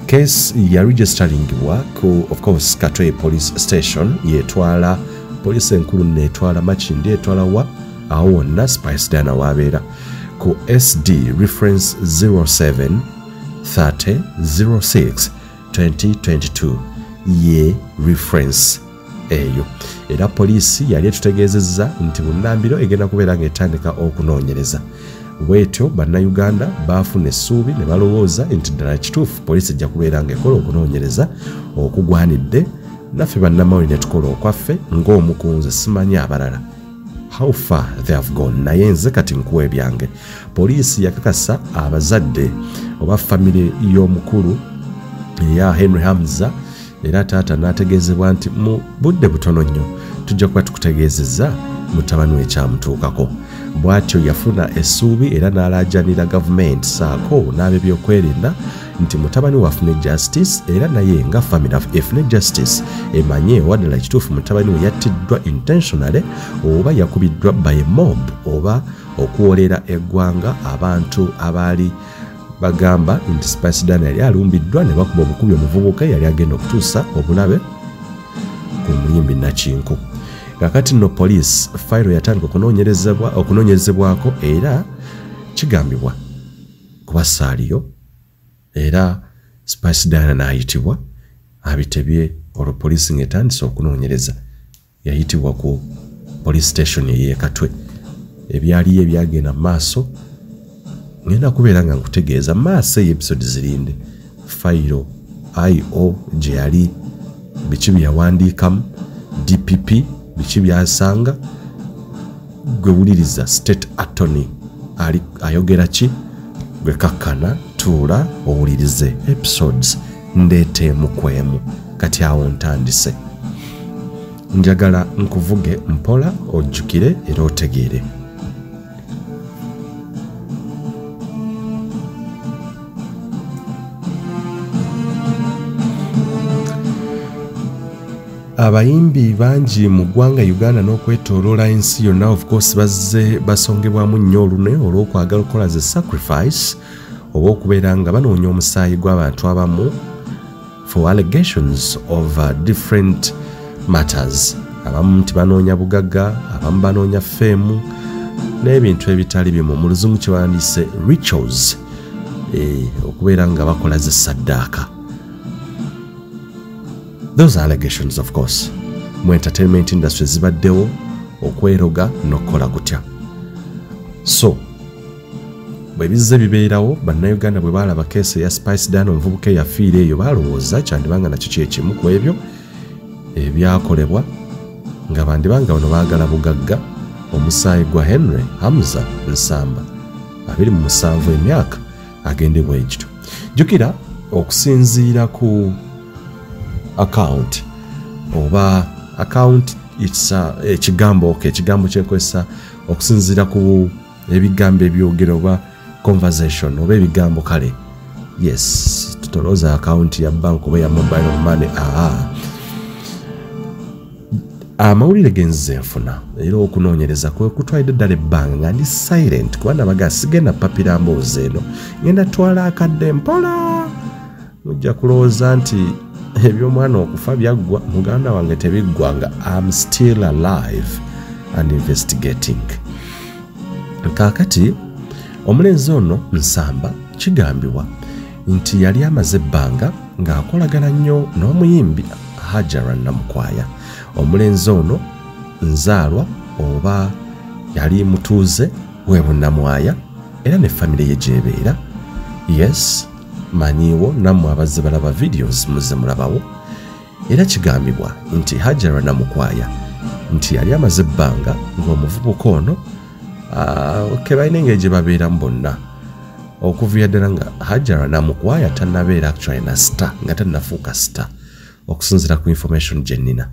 Case ya registering ku of course Katwe police station yetwala police enkulu netwala Makindi etwala wa awo wonna Spice Diana wabeera ku SD reference 07 30 06 2022 ye reference eyo. Era poliisi yali etutegeezezza nti Bunnambiro egenda kubeera ng'etandika okunoonyereza. Bwetyo bannayuganda baafuna essuubi ne balowooza nti ddala kituufu poliisi ejja kubeera ng'ekola okunoonyereza okugwanidde, naffe bannamawulire ne tukola okwaffe ng'omukunze simanyi abalala how far they have gone, naye nze kati nkuwa ebyange. Poliisi yakakasa abazadde oba famire y'omukulu eya Henry Hamza, era taata n'ategeezebwa nti mu budde butono nnyo tujja kuba tukutegeezezza mutabani we ekyamutuukako. Bw'atyo yafuna essuubi era n'alaajanira gavumenti saako n'ab'ebyokwerinda nti mutabani we afune justice, era naye nga famire efune justice emanye waddala ekituufu mutabani we yattiddwa intentionally oba yakubiddwa by mob oba okuwolera eggwanga abantu abaali bagamba nti Spice Diana yali alumbiddwa ne bakuba obukubi omuvubuka yali agenda okutuusa obulabe ku mulimbi Nakinku. Kakati no police file yatandika okunoonyerezebwako era kigambibwa kuba saaliyo, era Spice Diana n'ayitibwa abitebye olwo poliisi ng'etandise okunoonyereza. Yayitibwa ku police station ey'e Katwe. Ebyaliyo ebyagenda maaso ngenda kubeera nga nkutegeeza maaso episode zirinde file IO gye yali biki byawandiikamu, DPP biki byasanga, gwe wuliriza state attorney ali ayogera ki, gwe kakkana tuula owulirize episodes ndeeteemu kwemu. Kati awo ntandise, njagala nkuvuge mpola ojjukire era otegeere. Abayimbi bangi mu ggwanga Uganda n'okwetooloola ensi yonna of course bazze basongebwamu nnyo olune olw'okwagala okukola ze sacrifice oba okubeera nga banoonya omusaayi gw'abantu abamu for allegations of different matters. Abamu nti banoonya bugagga, abamu banoonya feemu n'ebintu ebitali bimu, mu luzungu kye bawandiise rituals, okubeera nga bakola ze saddaaka. Those allegations of course mu entertainment industry zibaddewo okweroga n'okukola kutya. So bwe bizze bibeerawo, bannayuganda bwe baalaba keesi ya Spice Diana omuvubuka eyafiira eyo baalowooza kyandibanga nakyo kyekimu ku ebyo ebyakolebwa nga bandibanga bano baagala bugagga omusaayi gwa Henry Hamza Nsamba 27 emyaka agende bwegito. Jjukira okusinziira ku account oba account it's ekigambo kyenkozesa okusinziira ku ebigambo ebyogero oba conversation oba ebigambo kale yes tutoloza account ya bank oba ya mobile money amawulire genze nfuna era okunoonyereza kwe kutwalidde ddala ebbanga nga ndi silent kubanga baga sigenda papira mboozi eno ngenda twala akadde mpola mujja kulowooza nti ebyomwana okufa byaggwa muganda wange tebiggwanga I'm still alive and investigating. Kaakati omulenzi ono Nsamba kigambibwa nti yali amaze ebbanga ng'akolagana nnyo n'omuyimbi Hajara Namukwaya. Omulenzi ono nzaalwa oba yali mutuuze w'e Bunnamwaya era ne famire ye gy'ebeera. Yes, manyiwo nammwe abazze balaba videos muze mulabawo. Era kigambibwa nti Hajara Namukwaya nti yali amaze ebbanga ng'omuvubuka ono kebalina engeri gye babeeramu bonna okuviira ddala nga Hajara Namukwaya tannabeera actually na star nga tannafuuka star okusinziira ku information gye nnina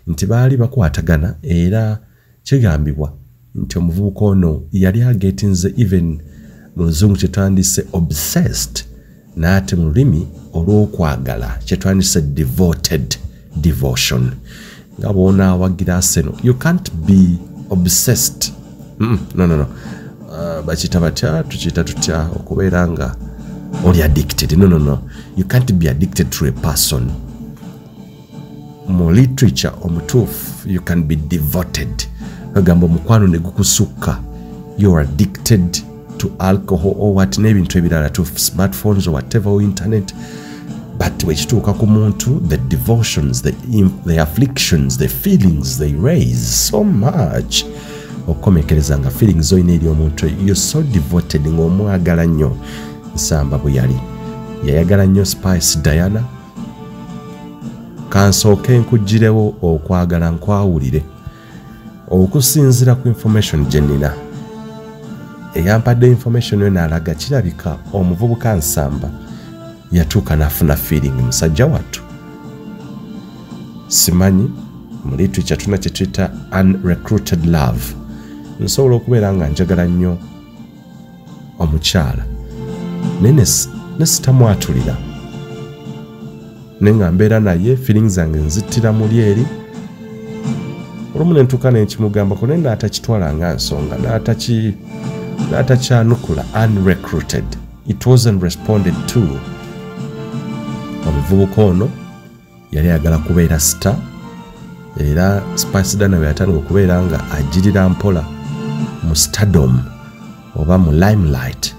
nti baali bakwatagana era kigambibwa nti omuvubuka ono yali agetinze even mu luzungu kye twandise obsessed n'ate mu lulimi olw'okwagala kye twandise devoted devotion nga bw'onaawagira seno you can't be obsessed no bakita batya tukiyita tutya okubeera nga oli addicted no you can't be addicted to a person mu literature omutuufu you can be devoted agamba omukwano ne gukusukka you are addicted to alcohol or what n'ebintu ebirala to smartphones or whatever or internet but wekituuka ku muntu the devotions the afflictions the feelings they raise so much okukomekereza nga feelings oyina eri omuntu you're so devoted ng'omwagala nnyo. Nsamba bwe yayagala nnyo Spice Diana kansooke nkuggirewo okwagala nkwawulire okusinziira ku information gye nnina eyampadde information yo n'alaga kirabika omuvubuka Nsamba yatuuka n'afuna feeling musajja wattu simanyi mu literature tuna kye tuyita unrecruited love nsobola okubeera nga njagala nnyo omukyala ne sitamwatulira naye nga mbeera naye feelings zange nzittira muli eri olumu ne ntuuka nenkimugambako naye n'atakitwala nga nsonga n'atakyanukula unrecruited it wasn't responded to. Omuvubuka ono yali ayagala kubeera star era Spice Diana bwe yatandika okubeera nga agirira mpola mu stardom oba mu limelight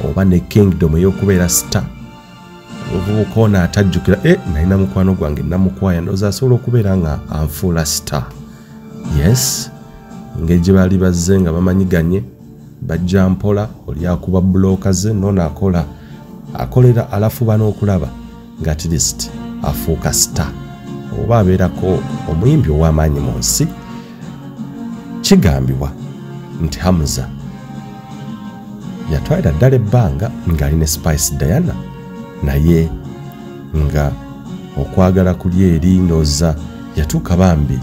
oba ne kingdom ey'okubeera star omuvubuka ono atajjukira nalina mukwano gwange Namukwaya ndowooza asobola okubeera nga anfuula star. Yes, engeri gye baali bazze nga bamanyiganye bajja mpola oli akuba bulooka ze noono akolera alafuba n'okulaba nga at least afuuka star oba abeerako omuyimbi ow'amaanyi mu nsi. Kigambibwa nti Hamza yatwalira ddala ebbanga ng'ali ne Spice Diana naye nga okwagala kuli eri ndowooza yatuuka bambi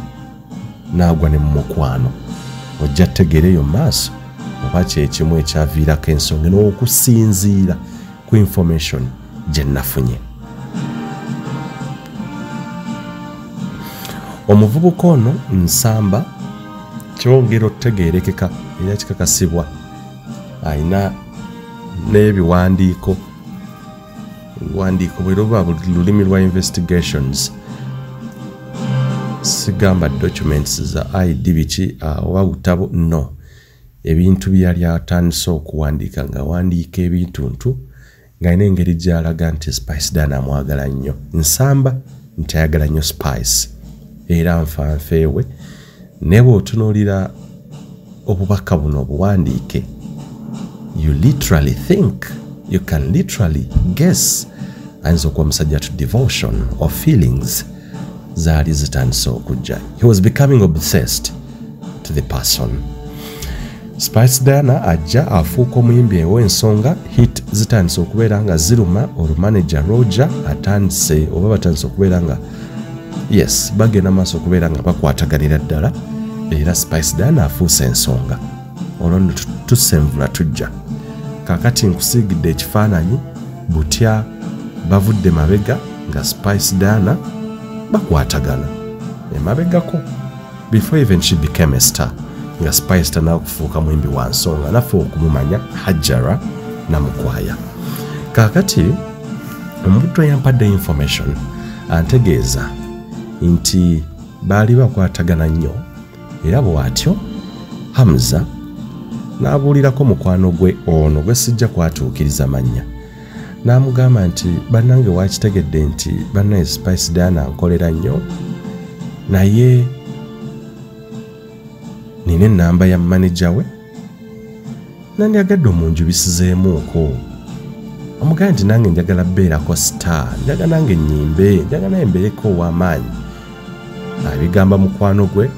n'agwa ne mu mukwano. Ojja tegeereyo mu maaso oba kyekimu ekyaviirako ensonga n'okusinziira ku information gye nafunye. Omuvubuka ono Nsamba kyongera okutegeerekeka era kikakasibwa ayina n'ebiwandiiko bwe luba lulimi lwa investigations sigamba documents za ID biki oba butabo no ebintu byali atandise okuwandiika nga wandiika ebintuntu ng'alina engeri gy'alaga nti Spice Diana amwagala nnyo. Nsamba nti ayagala nnyo Spice era nfanfeewe ne bw'otunuulira obubaka buno obuwandiike you literally think you can literally guess ayinza okuba musajja to devotion or feelings zaali zitandise okujja. He was becoming obsessed to the person. Spice Diana ajja afuuka omuyimbi ow'ensonga hit zitandise okubeera nga ziruma olumanager Roger atandise oba batandise okubeera nga yes bagenda maaso okubeera nga bakwataganira ddala era Spice Diana afuuse ensonga. olwo tusenvula tujja kakati nkusiigidde ekifaananyi butya bavudde mabega nga Spice Diana bakwatagana emabegako before even she became a star nga Spice tanawo kufuuka mwimbi wa nsonga naffe okumumanya Hajjara namukwaya kakati omuntu yampadde information antegeeza nti baali bakwatagana nnyo era bw'atyo Hamza n'abuulirako mukwano gwe ono gwe sijja kwatuukiriza mannya n'amugamba nti bannange waakitegedde nti bannaye Spice Diana nkolera nnyo naye nina ennamba ya manager we nandyagadde omunjubisizeemuuko omugamba nti nange njagala beerako star njagala nange nnyimbe njagala naye mbeereko ow'amaanyi abigamba mukwano gwe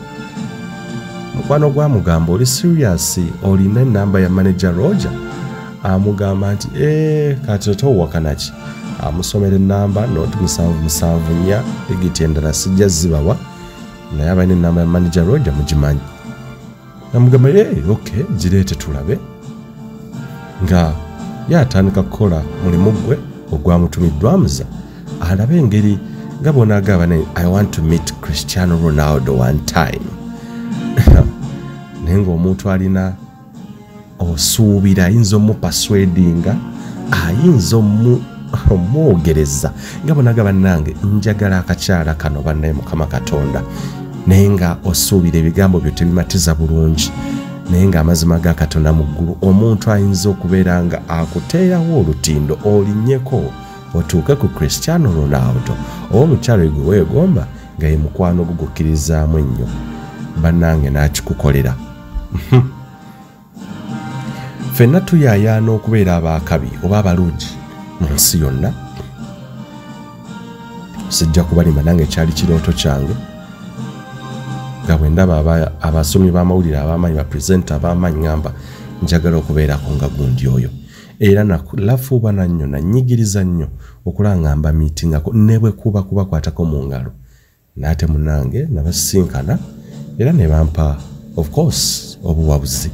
amugamba oli serious olina ennamba ya manager Roger amugamba nti kati towakana ki amusomera ennamba noti 774 digiti endala sijja zibawa naye abalina ennamba ya manager Roger mugimanyi namugamba okay gireete tulabe nga yatandika kukola mulimu gwe ogwamutumiddwa Hamza alabe engeri nga bonaagamba naye I want to meet Cristiano Ronaldo one time naye ng'omuntu alina osuubira ayinza omupaswedinga ayinza omwogereza nga bonaagamba nange njagala akakyala kano bannaye Mukama Katonda naye nga osuubira ebigambo byo tebimatiza bulungi naye nga amazima ga Katonda mu ggulu omuntu ayinza okubeera nga akuteerawo olutindo olinnyeko otuuke ku Cristiano Ronaldo oba omukyalo egwe weegomba nga ye mukwano gugukkirizaamu ennyo bannange n'akikukolera ffenna tuyaayaana okubeera abaakabi oba abalungi mu nsi yonna sijja kubalima nange kyali kirooto kyange nga bwe ndaba abasomi b'amawulire ab'amaanyi bapresenta ab'amaanyi ngamba njagala okubeerako nga gundi oyo era nafuuba nannyo nannyigiriza nnyo okulangamba miitingako ne bwe kuba kubakwatako mu ngalo naate munange nabasisinkana era ne bampa of course obuwabuzi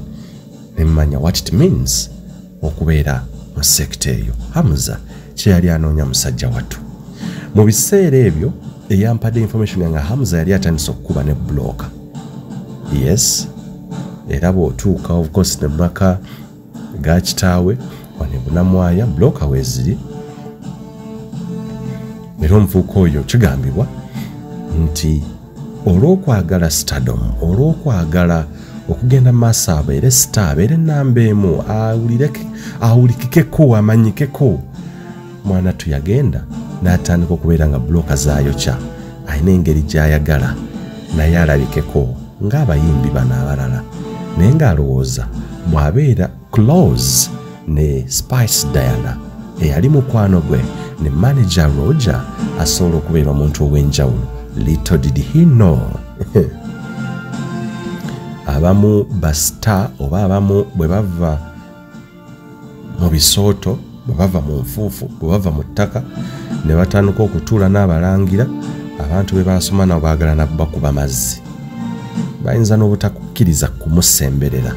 ne mmanya what it means okubeera mu sekita eyo Hamza kye yali anoonya musajja wattu mu biseera ebyo eyampadde information yanga Hamza yali atandise okukuba ne bloka yes era bw'otuuka of course ne maka ga kitaawe wane bunamwaya bloka weeziri era omuvuuka oyo kigambibwa nti olw'okwagala stardom olw'okwagala okugenda mu maaso abeere star abeere ennamba emu awulikikeko amanyikeko mwana tuyagenda n'atandika okubeera nga bloka zaayokya alina engeri gy'ayagala naye alabikeko ng'abayimbi bano abalala naye ng'alowooza bw'abeera close ne Spice Diana eyali mukwano gwe ne manager Roger asobola okubeera omuntu ow'enjawulo little did he know abamu basita oba abamu bwe bava mu bisooto bwe bava mu nfuufu bwe bava mu ttaka ne batandika okutuula n'abalangira abantu be basoma nabo baagala nabbakuba mazzi bayinza n'obutakukkiriza kumusemberera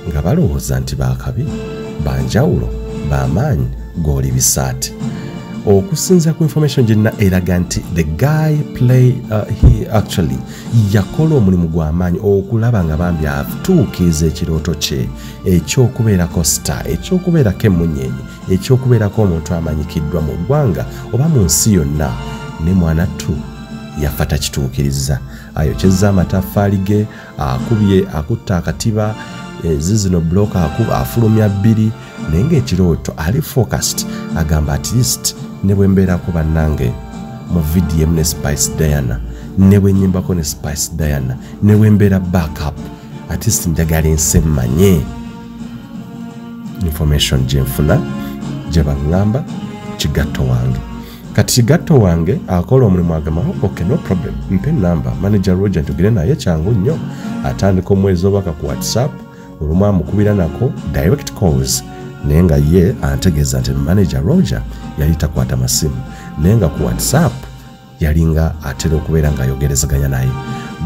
nga balowooza nti baakabi banjawulo bamaanyi g'oli bisaati okusinza ku information gyenna eraga nti the guy he actually yakola omulimu gw'amaanyi okulaba nga bambi atuukiriza ekirooto kye ekyokubeerako star ekyokubeerako emmunyeenye ekyokubeerako omuntu amanyikiddwa mu ggwanga oba mu nsi yonna ne mwana tu yafa takituukiriza ayokyezza amataffaali ge akubye akutta akatiba zizino bloka afulumya bbiri naye ng'ekirooto ali focused agamba at least ne bwe mbeerako bannange mu vidiyo emu ne Spice Diana ne bwe nyimbako ne Spice Diana ne bwe mbeera backup at least njagala ensi emmanye information gye nfuna gye baŋŋamba kigatto wange kati kigatto wange akola omulimu agamba okay no problem mpe ennamba manager Roger ntugire naye kyangu nnyo atandika omwezi obaka ku WhatsApp olumu amukubira nako direct calls naye nga ye antegeeza nti manager Roger yali takwata masimu naye nga ku WhatsApp yalinga atera okubeera ng'ayogerezaganya naye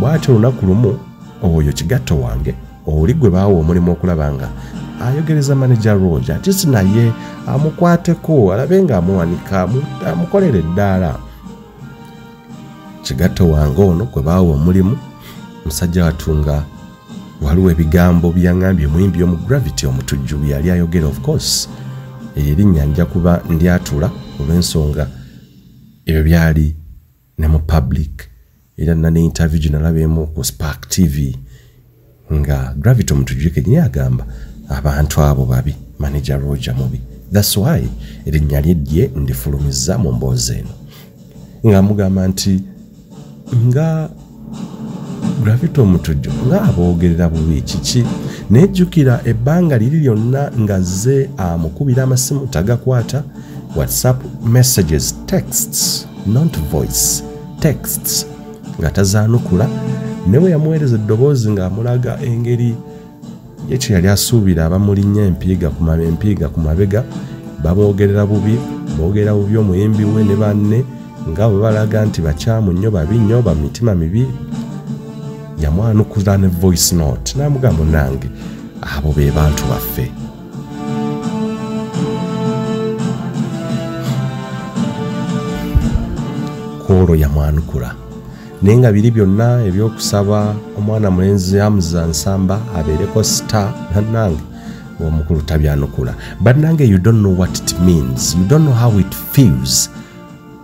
bw'atyo olunaku lumu oyo kigatto wange oli gwe baawo omulimu okulabanga ayogereza manager Roger ati naye amukwateko alabe nga amuwanika amukolere eddaala kigatto wange ono gwe baawo omulimu musajja watunga waliwo ebigambo byangambye muyimbi omu Gravity omutujju yali ayogera of course erinnya nja kuba ndyatula olw'ensonga ebyo byali ne mu public era nane interview gye nalabyemu ku Spark TV nga Gravity omutujju kennyini agamba abantu abo babi manager Roger mubi that's why erinnya lye ndifulumizza mu mboozi eno nga mugamba nti nga Gravity omutujju nga aboogerera bubi kiki nejjukira ebbanga liri lyonna nga ze amukubira amasimu tagakwata WhatsApp messages texts not voice texts nga tazaanukula newe yamuweereza eddoboozi ng'amulaga engeri yekyo yali asuubira abamulinnya empiiga ku mabega bamwogerera bubi boogera bubi omuyimbi we ne banne nga bwe balaga nti bakyamu nnyo babi nnyo bamitima mibi yamwanukula ne voice note n'amugamba nange abo be bantu baffe kwolwo yamwanukula naye nga biri byonna ebyokusaba omwana mulenzi Hamza Nsamba abeereko star nange omukulu tabyanukula bannange you don't know what it means you don't know how it feels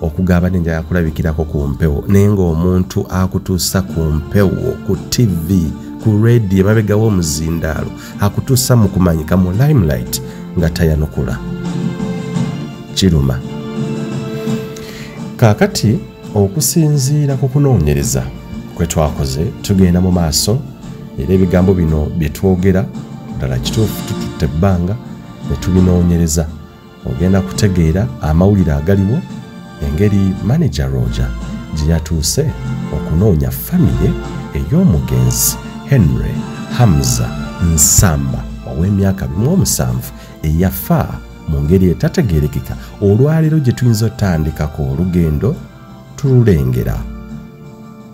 okugaba nenja yakulabikirako ku mpewo naye ng'omuntu akutuusa ku mpewo ku TV ku radio mabega w'omuzindaalo akutuusa mu kumanyika mu limelight nga tayanukula kiruma kaakati okusinziira ku kunoonyereza kwe twakoze tugenda mu maaso era ebigambo bino bye twogera ddala kituufu tututte ebbanga ne tubinoonyereza ogenda kutegeera amawulire agaliwo engeri manager Roger gye yatuuse okunoonya famire ey'omugenzi Henry Hamza Nsamba ow'emyaka 17 eyafa mu ngeri etategeerekeka olwaleero gye tuyinza otandikako olugendo tululengera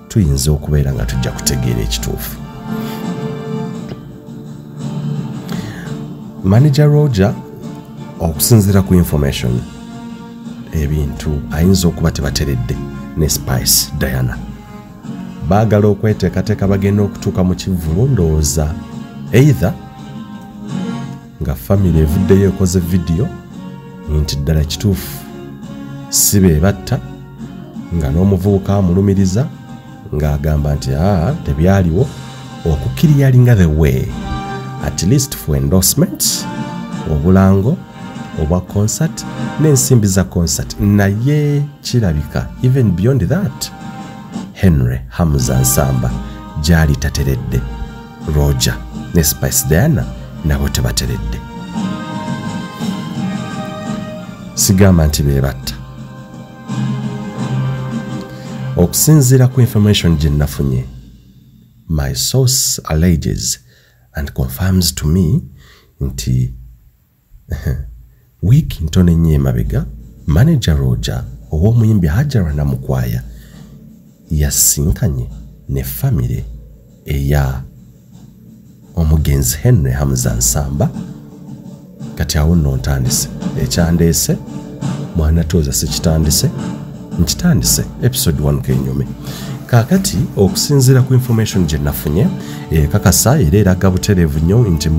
tuyinza okubeera nga tujja kutegeera ekituufu. Manager Roger okusinziira ku information ebintu ayinza okuba tebateredde ne Spice Diana baagala okweteekateeka bagenda okutuuka mu kivulu ndowooza either nga family evuddeyo ekoze video nti ddala kituufu si be batta nga n'omuvubuka amulumiriza ng'agamba nti tebyaliwo okukiriyalinga the way at least for endorsement obulango obwa concert n'ensimbi za concert naye kirabika even beyond that Henry Hamza Nsamba gyali tateredde Roger ne Spice Diana nabo tebateredde sigamba nti beebatta okusinziira ku information gye nafunye my source alleges and confirms to me nti wiiki ntono ennyo emabega manager Roger ow'omuyimbi Hajara Namukwaya yasinkanye ne famire eya omugenzi Henry Hamza Nsamba kati awo nno ntandise ekyandeese mwana tooza sikitandise nkitandise episode 1 kenyume kakati okusinziira ku information gye nafunye kakasa era eraga butereevu nnyo nti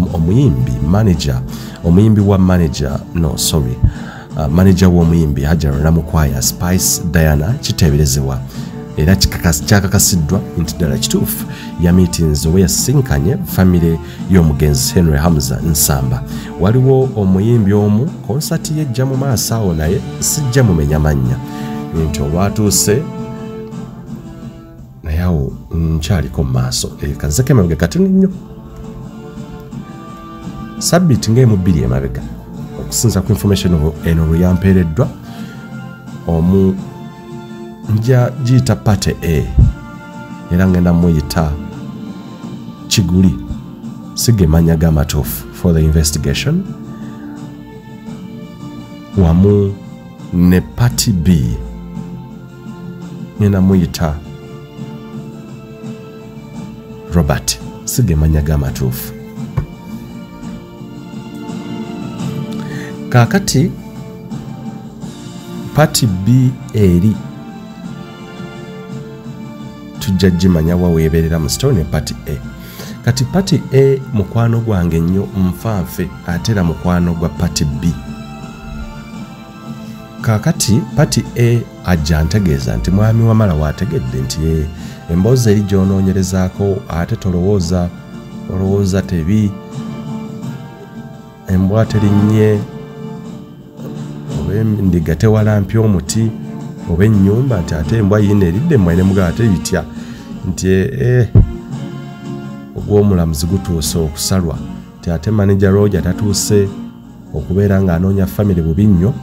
manager w'omuyimbi Hajara Namukwaya Spice Diana kiteeberezebwa era kyakakasiddwa nti ddala kituufu yamiitinze oba yasinkanye famire y'omugenzi Henry Hamza Nsamba waliwo omuyimbi omu konsati yejja mu maaso awo naye sijja mumenya mannya nti olwatuuse naye awo nkyaliko mu maaso kanzeko emabega kati nnyo sabbiiti ng'emu 2 emabega okusinza ku information eno lwe yampeereddwa nja giyita pate A era ngenda muyita Kiguli sigemanya gamatuufu for the investigation wamu ne pati B ngenda muyita Robert sigemanya gamatuufu. Kakati Party B eri tujja gimanya wa weeberera mu Stone Party A. Kati Party A mukwano gwange nnyo nfanfe atera mukwano gwa Party B. Kakati Party A ajja ntegeeza nti mwami wamala waategedde nti emboozi eri gy'onoonyerezaako ate olowooza tebi embwa terinnye oba endiga tewalampya omuti oba ennyumba nti ate embwa yiina eridde mwene mugaa ate bitya nti ogw'omulamuzi gutuuse okusalwa nti ate manager Roger tatuuse okubeera ng'anoonya famire bubi nnyo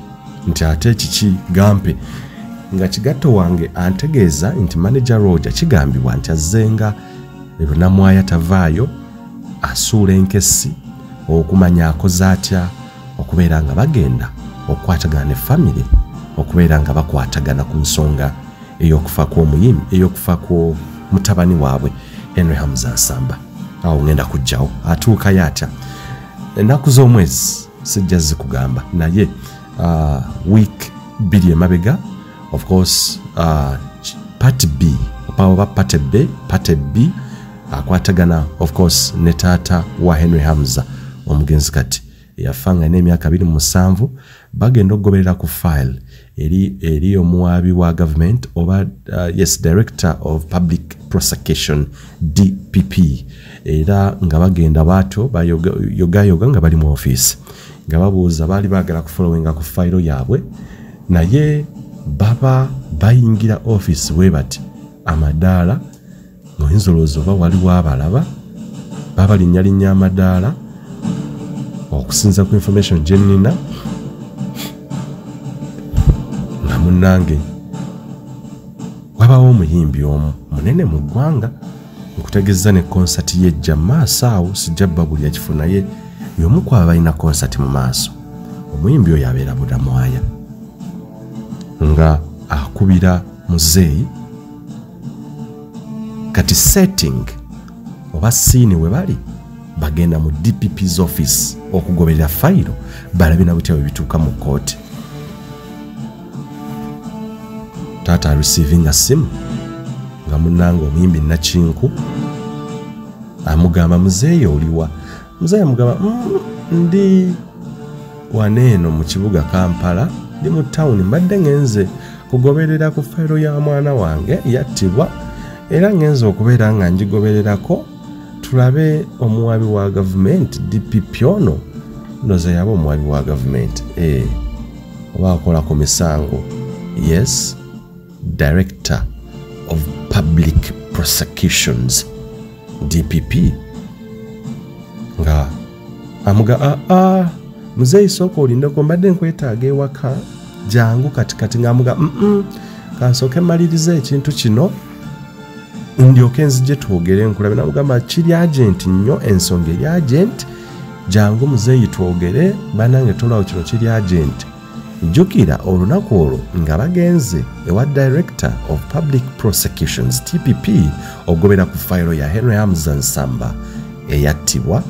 nti ate kiki gampe nga kigatto wange antegeeza nti manager Roger kigambibwa nti azzenga ebunamwaya tavaayo asuula enkesi okumanya akoze atya okubeera nga bagenda okukwatagana ne famire okubeera nga bakwatagana ku nsonga ey'okufa kw'omuyimbi ey'okufa ku mutabani waabwe Henry Hamza Nsamba. Awo ngenda kujjawo atuukayo atya ennaku z'omwezi sijja zikugamba naye week bbiri emabega of course Party B oba Party B akwatagana of course ne taata wa Henry Hamza omugenzi kati yafanga n'emyaka 27 bagenda okugoberera ku file eri omuwaabi wa government oba yes director of public prosecution DPP era nga bagenda bato bayoga nga bali mu office nga babuuza baali baagala kufollowinga ku file yaabwe naye baba bayingira office we bati amadaala muyinzoloozo oba waliwo abalaba baba linnya amadaala okusinza ku information gyenina nga munnange wabawo omuyimbi omu munene mu ggwanga okutegeeza ne konsati yejja maaso awo sijja babulya kifu naye y'omu ku abalina konsati mu maaso omuyimbi oyo abeera budamwaya nga akubira muzeeyi kati setting oba siini we bali bagenda mu DPP's office okugoberera fayiro balabina butya bwe bituuka mu kooti. Taata receiving a simu nga munnanga omuyimbi Nakinku amugamba muzeeyi oliwa muzeeyi amugamba ndi waneeno mu kibuga Kampala ndi mu town mbadde ngenze kugoberera ku fayiro ya mwana wange yattibwa era ngenze okubeera nga ngigobererako tulabe omuwaabi wa government DPP ono ndoza yaba omuwaabi wa government oba akola ku misango yes director of public prosecutions DPP nga amuga muzeeyi sooka olindeko mbadde nkwetaaga ewaka jangu katikati ng'amuga kansooke mmalirize ekintu kino ndyoke nzije twogere nkulabe namugamba kiri agent nnyo ensonga eri agent jangu muzeeyi twogere banange tolaawo kino kiri agent jjukira olunaku olwo nga bagenze ewa director of public prosecutions TPP okugobera ku fayiro ya Henry Hamza Nsamba eyattibwa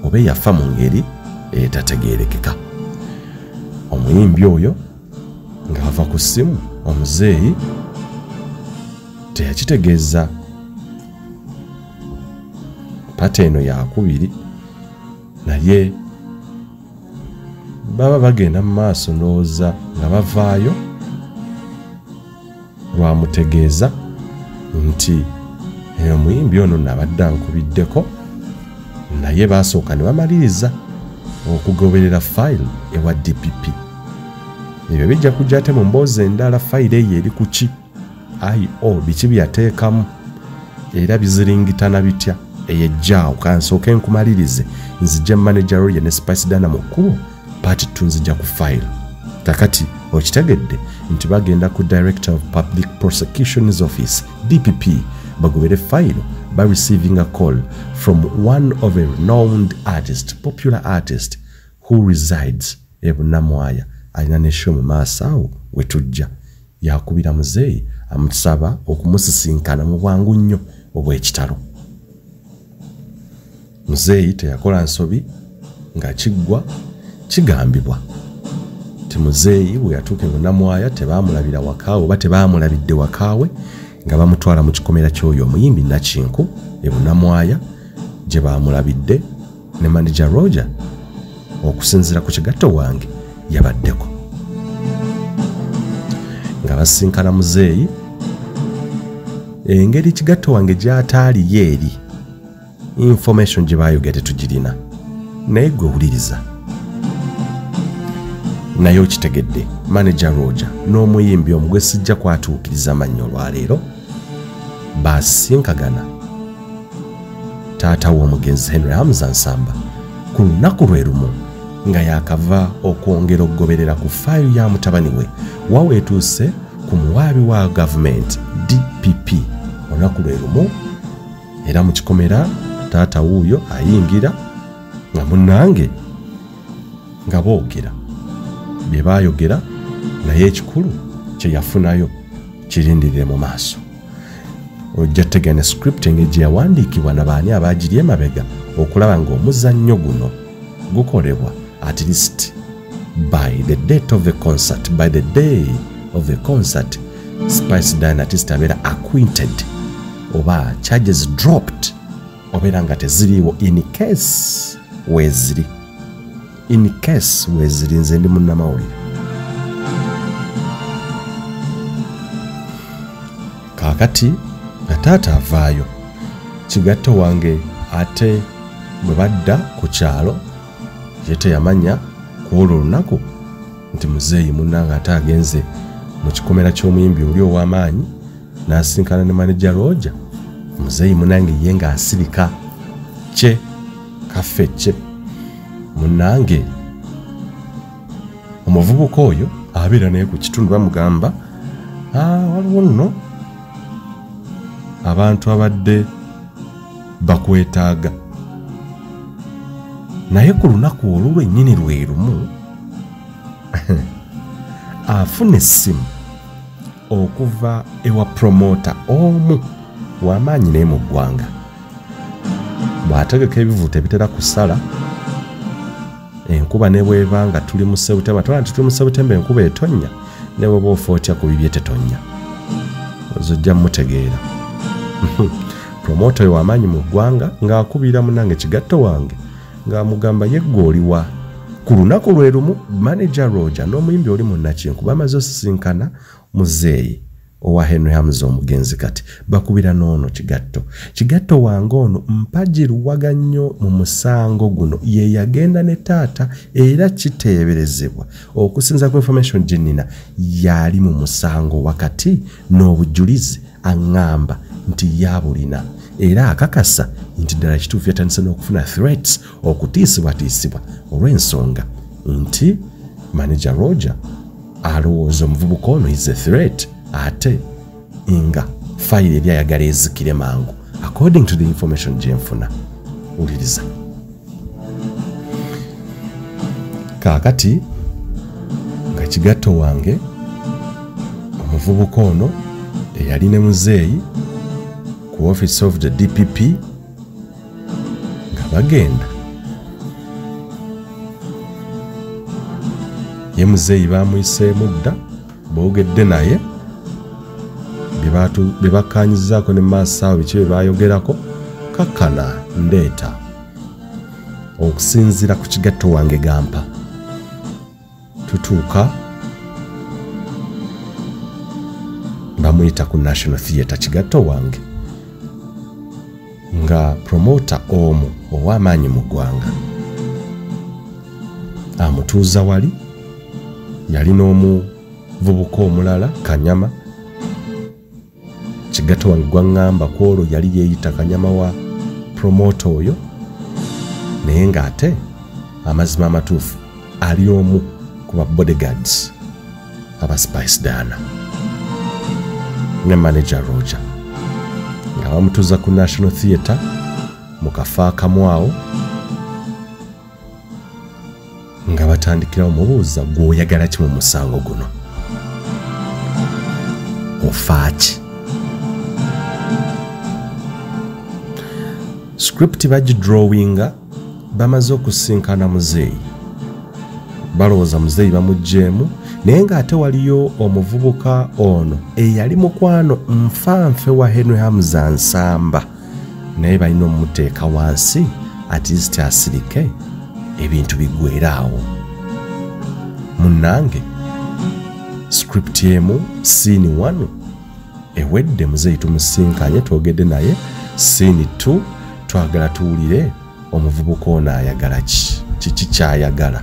oba yafa mu ngeri etategeerekeka. Omuyimbi oyo nga ava ku ssimu omuzeeyi teyakitegeeza pata eno yakubiri naye baba bagenda mu maaso ndowooza nga bavaayo lwamutegeeza nti omuyimbi ono nabadde ankubiddeko naye baasooka ne bamaliriza okugoberera fayiro ewa DPP. Ebyo bijja kujja ate mu mboozi endala fayiro eyo eri ku ki IO biki byateekamu era biziringitana bitya eyejjaawo kansooke nkumalirize nzijja manager Roger ne Spice Dana mu kkubo pati tunzijja ku fayiro. Kakati okitegedde nti bagenda ku Director of Public Prosecutions Office DPP bagobere fayiro by receiving a call from one of a renowned artist, popular artist who resides ebunamwaya alina nesho mu maaso awo wetujja yakubira muzeeyi amusaba okumusisinkana mu bwangu nnyo obw'ekitalo. muzeeyi teyakola nsobi nga kiggwa kigambibwa ti muzeeyi bwe yatuuka e Namwaya tebaamulabira wakaawe oba tebaamulabidde wakaawe nga bamutwala mu kikomera ky'oyo omuyimbi Nakinku e Namwaya gye baamulabidde ne manager Roger okusinziira ku kigatto wange yabaddeko nga basinkana muzeeyi engeri kigatto wange gy'ataaliyo eri information gye baayogera tetugirina naye gwe wuliriza naye okitegedde manager Roger n'omuyimbi omugwe sijja kwatuukiriza mannyo olwaleero baasinkagana taata w'omugenzi Henry Hamza Nsamba ku lunaku lwe lumu nga yakava okwongera okugoberera ku faayo ya mutabani we waweetuuse ku muwaabi wa gavumenti DPP olunaku lwe lumu era mu kikomera taata wuuyo ayingira nga munnange nga boogera bye baayogera naye ekikulu kye yafunayo kirindirire mu maaso ojja tegane script engeri gye yawandiikibwa na baani abaagiri emabega okulaba ng'omuzannyo guno gukolebwa at least by the date of the concert, by the day of the concert, Spice Diana artist abeera acquainted oba charges dropped obeera nga teziriiwo in case weeziri nze ndi munnamawulire kaakati nga taata avaayo kigatto wange ate bwe badda ku kyalo ye teyamanya ku olwo olunaku nti muzeeyi munnanga ate agenze mu kikomera ky'omuyimbi oli ow'amaanyi n'asinkana ne manager Roger muzeeyi munnange ye ng'asirika kye kaffe kye munnange omuvubuka oyo abeera naye ku kitundu bamugamba waliwo nno abantu abadde bakwetaaga naye ku lunaku olwo lwennyini lwe lumu afuna essimu okuva ewa promota omu w'amaanyi naye mu ggwanga bw'ategeka ebivuuto ebitera kusala enkuba ne bw'eba nga tuli mu Septemba twala nti tuli mu Septemba enkuba etonnya ne bw'oba ofootya ku bibye tetonnya ozojja mutegeera promota oyo w'amaanyi mu ggwanga ng'akubira munnange kigatto wange ng'amugamba yeggwe oliwa ku lunaku lwe lumu manager Roger n'omuyimbi oli mu Nakinku bamaze osisinkana muzeeyi owa Henry Hamza omugenzi kati bakubira n'ono kigatto wange ono mpagiruwaga nnyo mu musango guno ye yagenda ne taata era kiteeberezebwa okusinza ku information gye nnina yali mu musango wakati n'obujulizi aŋŋamba nti yabulina era akakasa nti ddala kituufu yatandise n'okufuna threats okutiisibwatiisibwa olw'ensonga nti manager Roger alowooza omuvubuka ono is a threat ate nga fayiro eri ayagala ezikire mangu according to the information gye nfuna wuliriza kaakati nga kigatto wange omuvubuka ono eyali ne muzeeyi ku office of the DPP nga bagenda ye muzeeyi baamuyiseemu dda boogedde naye bye bakkaanyizaako ne maaso awo biki bye baayogerako kakkana ndeeta okusinziira ku kigatto wange gampa tutuuka bamuyita ku National Theatre kigatto wange nga promota omu ow'amaanyi mu ggwanga amutuuza wali yali n'omuvubuka omulala Kanyama kigatto wange gwaŋŋamba ku olwo yali yeeyita Kanyama wa promota oyo naye ng'ate amazima amatuufu ali omu ku ba bodyguards aba Spice Diana ne manager Roger nga bamutuuza ku National Theatre mu kafo akamu awo nga batandikira omubuuza gw'oyagala ki mu musango guno ofaaki script bagidrawinga bamaze okusinkana muzeeyi balowooza muzeeyi bamugjeemu naye ng'ate waliyo omuvubuka ono eyali mukwano nfanfe wa Henry Hamza Nsamba naye balina omumuteeka wansi at least asirike ebintu biggweeraawo. Munnange script emu scene 1 ewedde muzeeyi tumusinkanye twogedde naye scene 2 twagala tuwulire omuvubuka ono ayagala kiki kyayagala.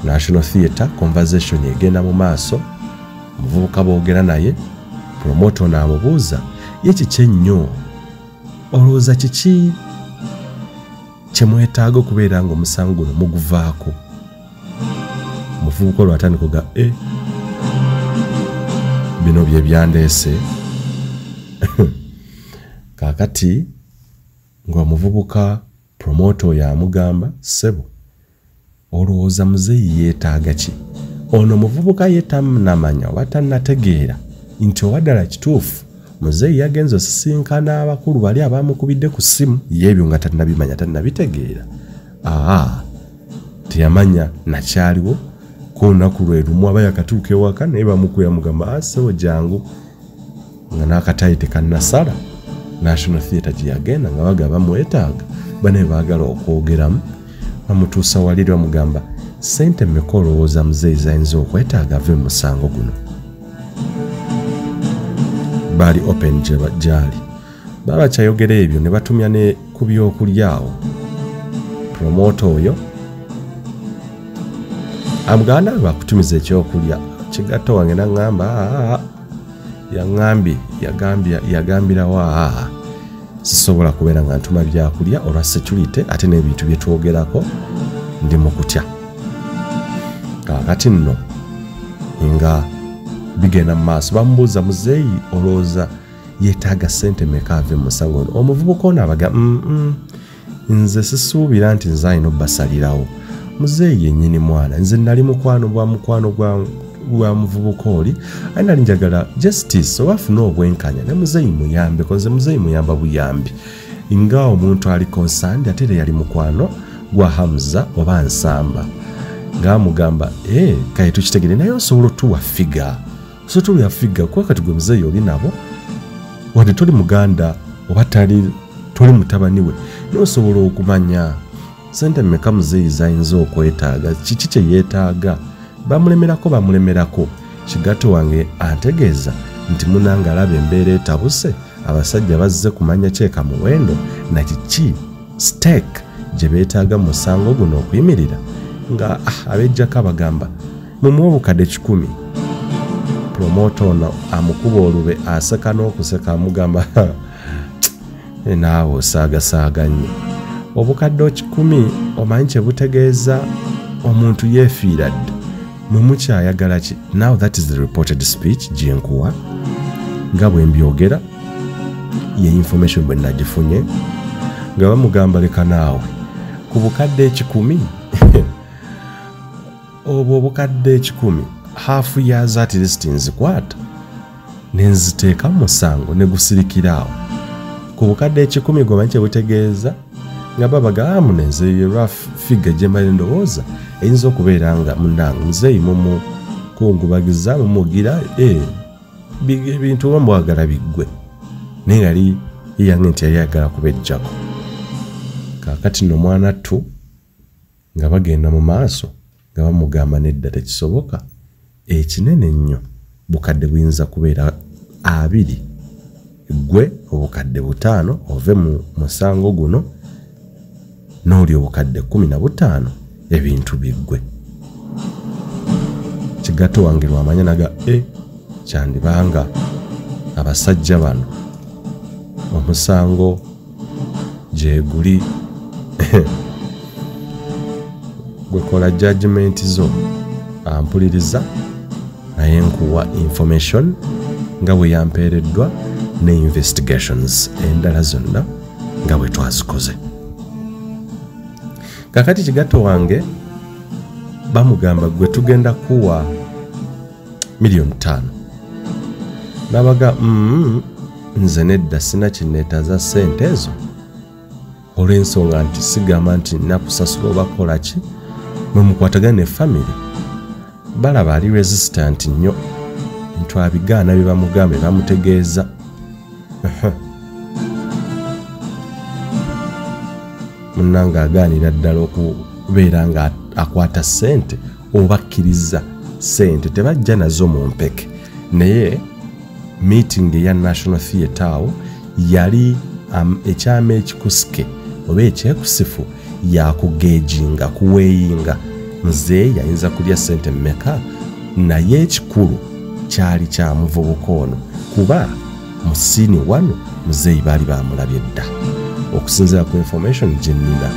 National Theatre conversation egenda mu maaso omuvubuka boogera naye promoter n'amubuuza ye kiki ennyo olowooza kiki kyemwetaaga okubeera nga omusango guno muguvaako. Omuvubuka olwo atandika ga bino bye byandeese. Kaakati ng'omuvubuka promoter oyo amugamba ssebo olowooza muzeeyi yeetaaga ki? Ono omuvubuka ye tannamanya oba tannategeera nti owaddala kituufu muzeeyi yagenze osisinkana abakulu bali abamukubidde ku ssimu ye ebyo nga tannabimanya tannabitegeera. Teyamanya nakyaliwo ko olunaku lwe lumu aba yakatuuka ewaka naye bamukuya mugamba ssebo jangu nga n'akatayi tekannasala. National Theatre gye yagenda nga bagaba bamwetaaga bane baagala okwogeramu bamutuusa wali bamugamba ssente mmeka olowooza muzeeyi zayinza okwetaaga ave mu musango guno. Baali open gyali baba kyayogera ebyo ne batumya ne ku byokulyawo. Promoter oyo amuganda bakutumiza ekyokulya kigatto wange naŋŋamba yagambirawo sisobola kubeera nga ntuma byakulya olwa security ate n'ebintu bye twogerako ndi mu kutya. Kaakati nno nga bigenda mu maaso bamubuuza muzeeyi olowooza yeetaaga ssente mmeka ave mu musango ono. Omuvubuka ono abaga nze sisuubira nti nze alina obbasalirawo muzeeyi yennyini mwana nze nali mukwano gwa muvubuka oli aye nali njagala justice oba afune obwenkanya ne muzeeyi muyambe koze muzeeyi muyamba buyambi nga omuntu ali concerned ate era yali mukwano gwa Hamza oba Nsamba ng'amugamba kale tukitegere naye osobola otuwa figa kuba kati gwe muzeeyi oli nabo wadde toli muganda oba toli mutabani we naye osobola okumanya ssente mmeka muzeeyi zayinza okwetaaga kiki kye yeetaaga. Bamulemerako kigatto wange antegeeza nti munange alaba embeera etabuse abasajja bazze kumanya kyeka muwendo na kiki stake gye beetaaga mu musango guno okuyimirira nga abejjako abagamba mumuwa obukadde 10. Promoter ono amukuba olube aseka n'okuseka amugamba naawe osaagasaaga nnyo obukadde 10 omanyi kye butegeeza omuntu yeefiira dda mumukyayagala ki. Now that is the reported speech gyenkuwa nga bwe mbyogera ye information bwe nagifunye nga bamugamba leka naawe ku bukadde 10 obwo obukadde 10 hafu ya at least nzikwata nenziteeka mu musango ne gusirikiraawo ku bukadde 10 gwe manyi kye butegeeza nga babaga amunenze ye rough figure gye mali ndowooza eyinza okubeera nga munnange muzeeyi mumukungubagiza mumugira ebintu bamwagala biggwe naye yali yeyange nti yali ayagala kubejjako. Kaakati nno mwana ttu nga bagenda mu maaso nga bamugamba nedda tekisoboka ekinene nnyo bukadde buyinza kubeera 2 gwe obukadde 5 ove mu musango guno n'oli obukadde 15 ebintu biggwe. Kigatto wange lwamanya naga kyandibanga abasajja bano omusango gyeguli gwekola judgment zo ampuliriza naye nkuwa information nga bwe yampeereddwa ne investigations endala zonna nga bwe twazikoze. Kakati kigatto wange bamugamba gwe tugenda kuwa $5,000,000 nabaga nze nedda sina kineetaaza ssente ezo olw'ensonga nti sigamba nti nakusasula oba kola ki mwe mukwatagana ne family balaba ali resistant nnyo nti abigaana bye bamugamba bamutegeeza munnange agaanira ddala okubeera nga akwata ssente oba akkiriza ssente tebajja nazo mu mpeke naye meeting eya National Theatre awo yali ekyama ekikusike oba ekyekusifu yakugeejinga kuweeyinga muzeeyi ayinza kulya ssente mmeka naye ekikulu kyali kya muvubuka ono kuba mu siini wano muzeeyi baali bamulabye dda okusinziira ku information gye nnina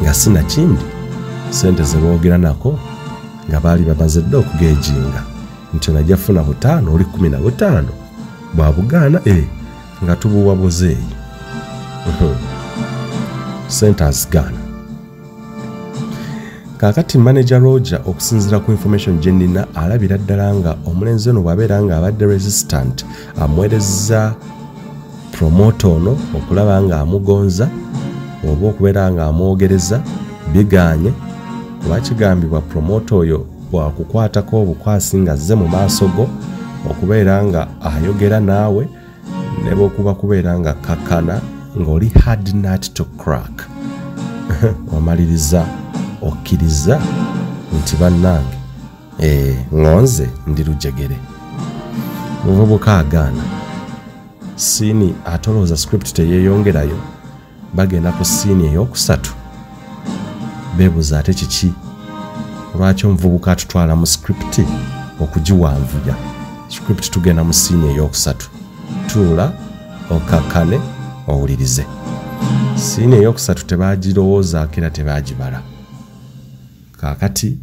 nga sinakindi ssente ze boogera nako nga baali bamaze dda okugeejinga nti najja funa 5 oli 15 bwabugaana nga tubuwa buzeeyi ssente azigaana. Kaakati manager Roger okusinziira ku information gye nnina alabira ddala nga omulenzi ono bw'abeera nga abadde resistant amuweereza promoter ono okulaba nga amugonza oba okubeera nga amwogereza bigaanye kuba kigambibwa promoter oyo bwakukwatako obukwasi nga azze mu maaso go okubeera nga ayogera naawe ne bw'okuba kubeera nga kakkana ng'oli hard nut to crack omaliriza okkiriza nti bannange ngonze ndi lujegere muvubuka agaana siini atolooza script teyeeyongerayo bagenda ku siini ey'okusatu beebuza ate kiki lwaki omuvubuka atutwala mu script okugiwanvuya script tugenda mu siini ey'okusatu tuula okakkane owulirize siini ey'okusatu tebaagirowoozaako era tebaagibala kaakati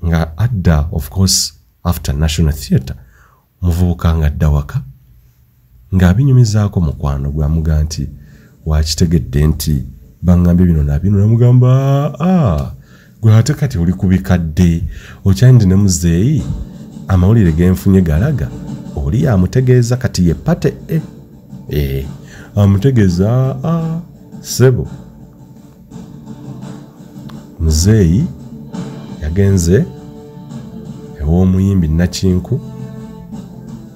nga adda of course after National Theatre muvubuka nga adda waka ng'abinyumizaako mukwano gwamuga nti wakitegedde nti baŋŋambye bino nabino namugamba gwe ate kati oli ku bikadde okyandi ne muzeeyi amawulire genfunye galaga oli amutegeeza kati ye pate amutegeeza sebo muzeeyi yagenze ew'omuyimbi Nakinku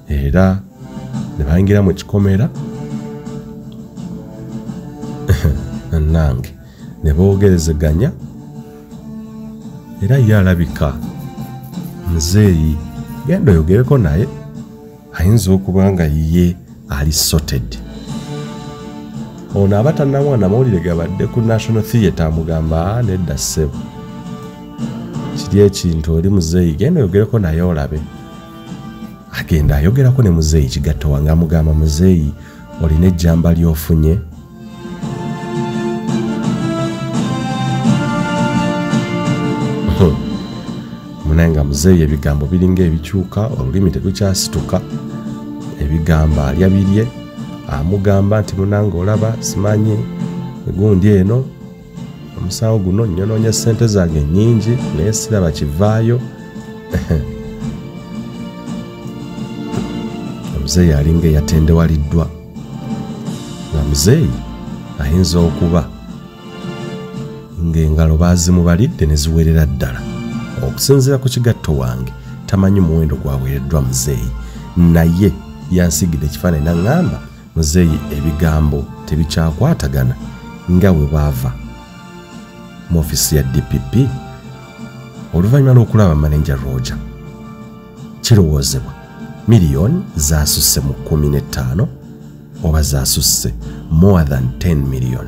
era ne bayingira mu kikomera nange ne boogerezeganya era ye alabika muzeeyi genda oyogereko naye ayinza okuba nga ye ali sorted ono aba tannamwana amawulire gabadde ku National Theatre amugamba nedda ssebo kiri ekintu oli muzeeyi genda oyogereko naye olabe agenda ayogerako ne muzeeyi kigatto wange amugamba muzeeyi olina ejjamba lyofunye munenga muzeeyi ebigambo biringa ebikyuka olulimi terukyasituka ebigamba alya birye amugamba nti munanga olaba simanyi egundi eno omusango guno nnyonoonya ssente zange nnyingi naye siraba kivaayo omuzeeyi alinga eyatendewaliddwa nga muzeeyi ayinza okuba ng'engalo baazimubalidde ne ziwerera ddala okusinziira ku kigatto wange tamanyi muwendo gwaweereddwa muzeeyi naye yansigidde ekifaananyi naŋŋamba muzeeyi ebigambo tebikyakwatagana nga bwe baava mu ofisi ya DPP oluvannyuma lw'okulaba manager Roger kirowoozebwa miliyoni zaasusse mu 15 oba zaasusse more than 10 million.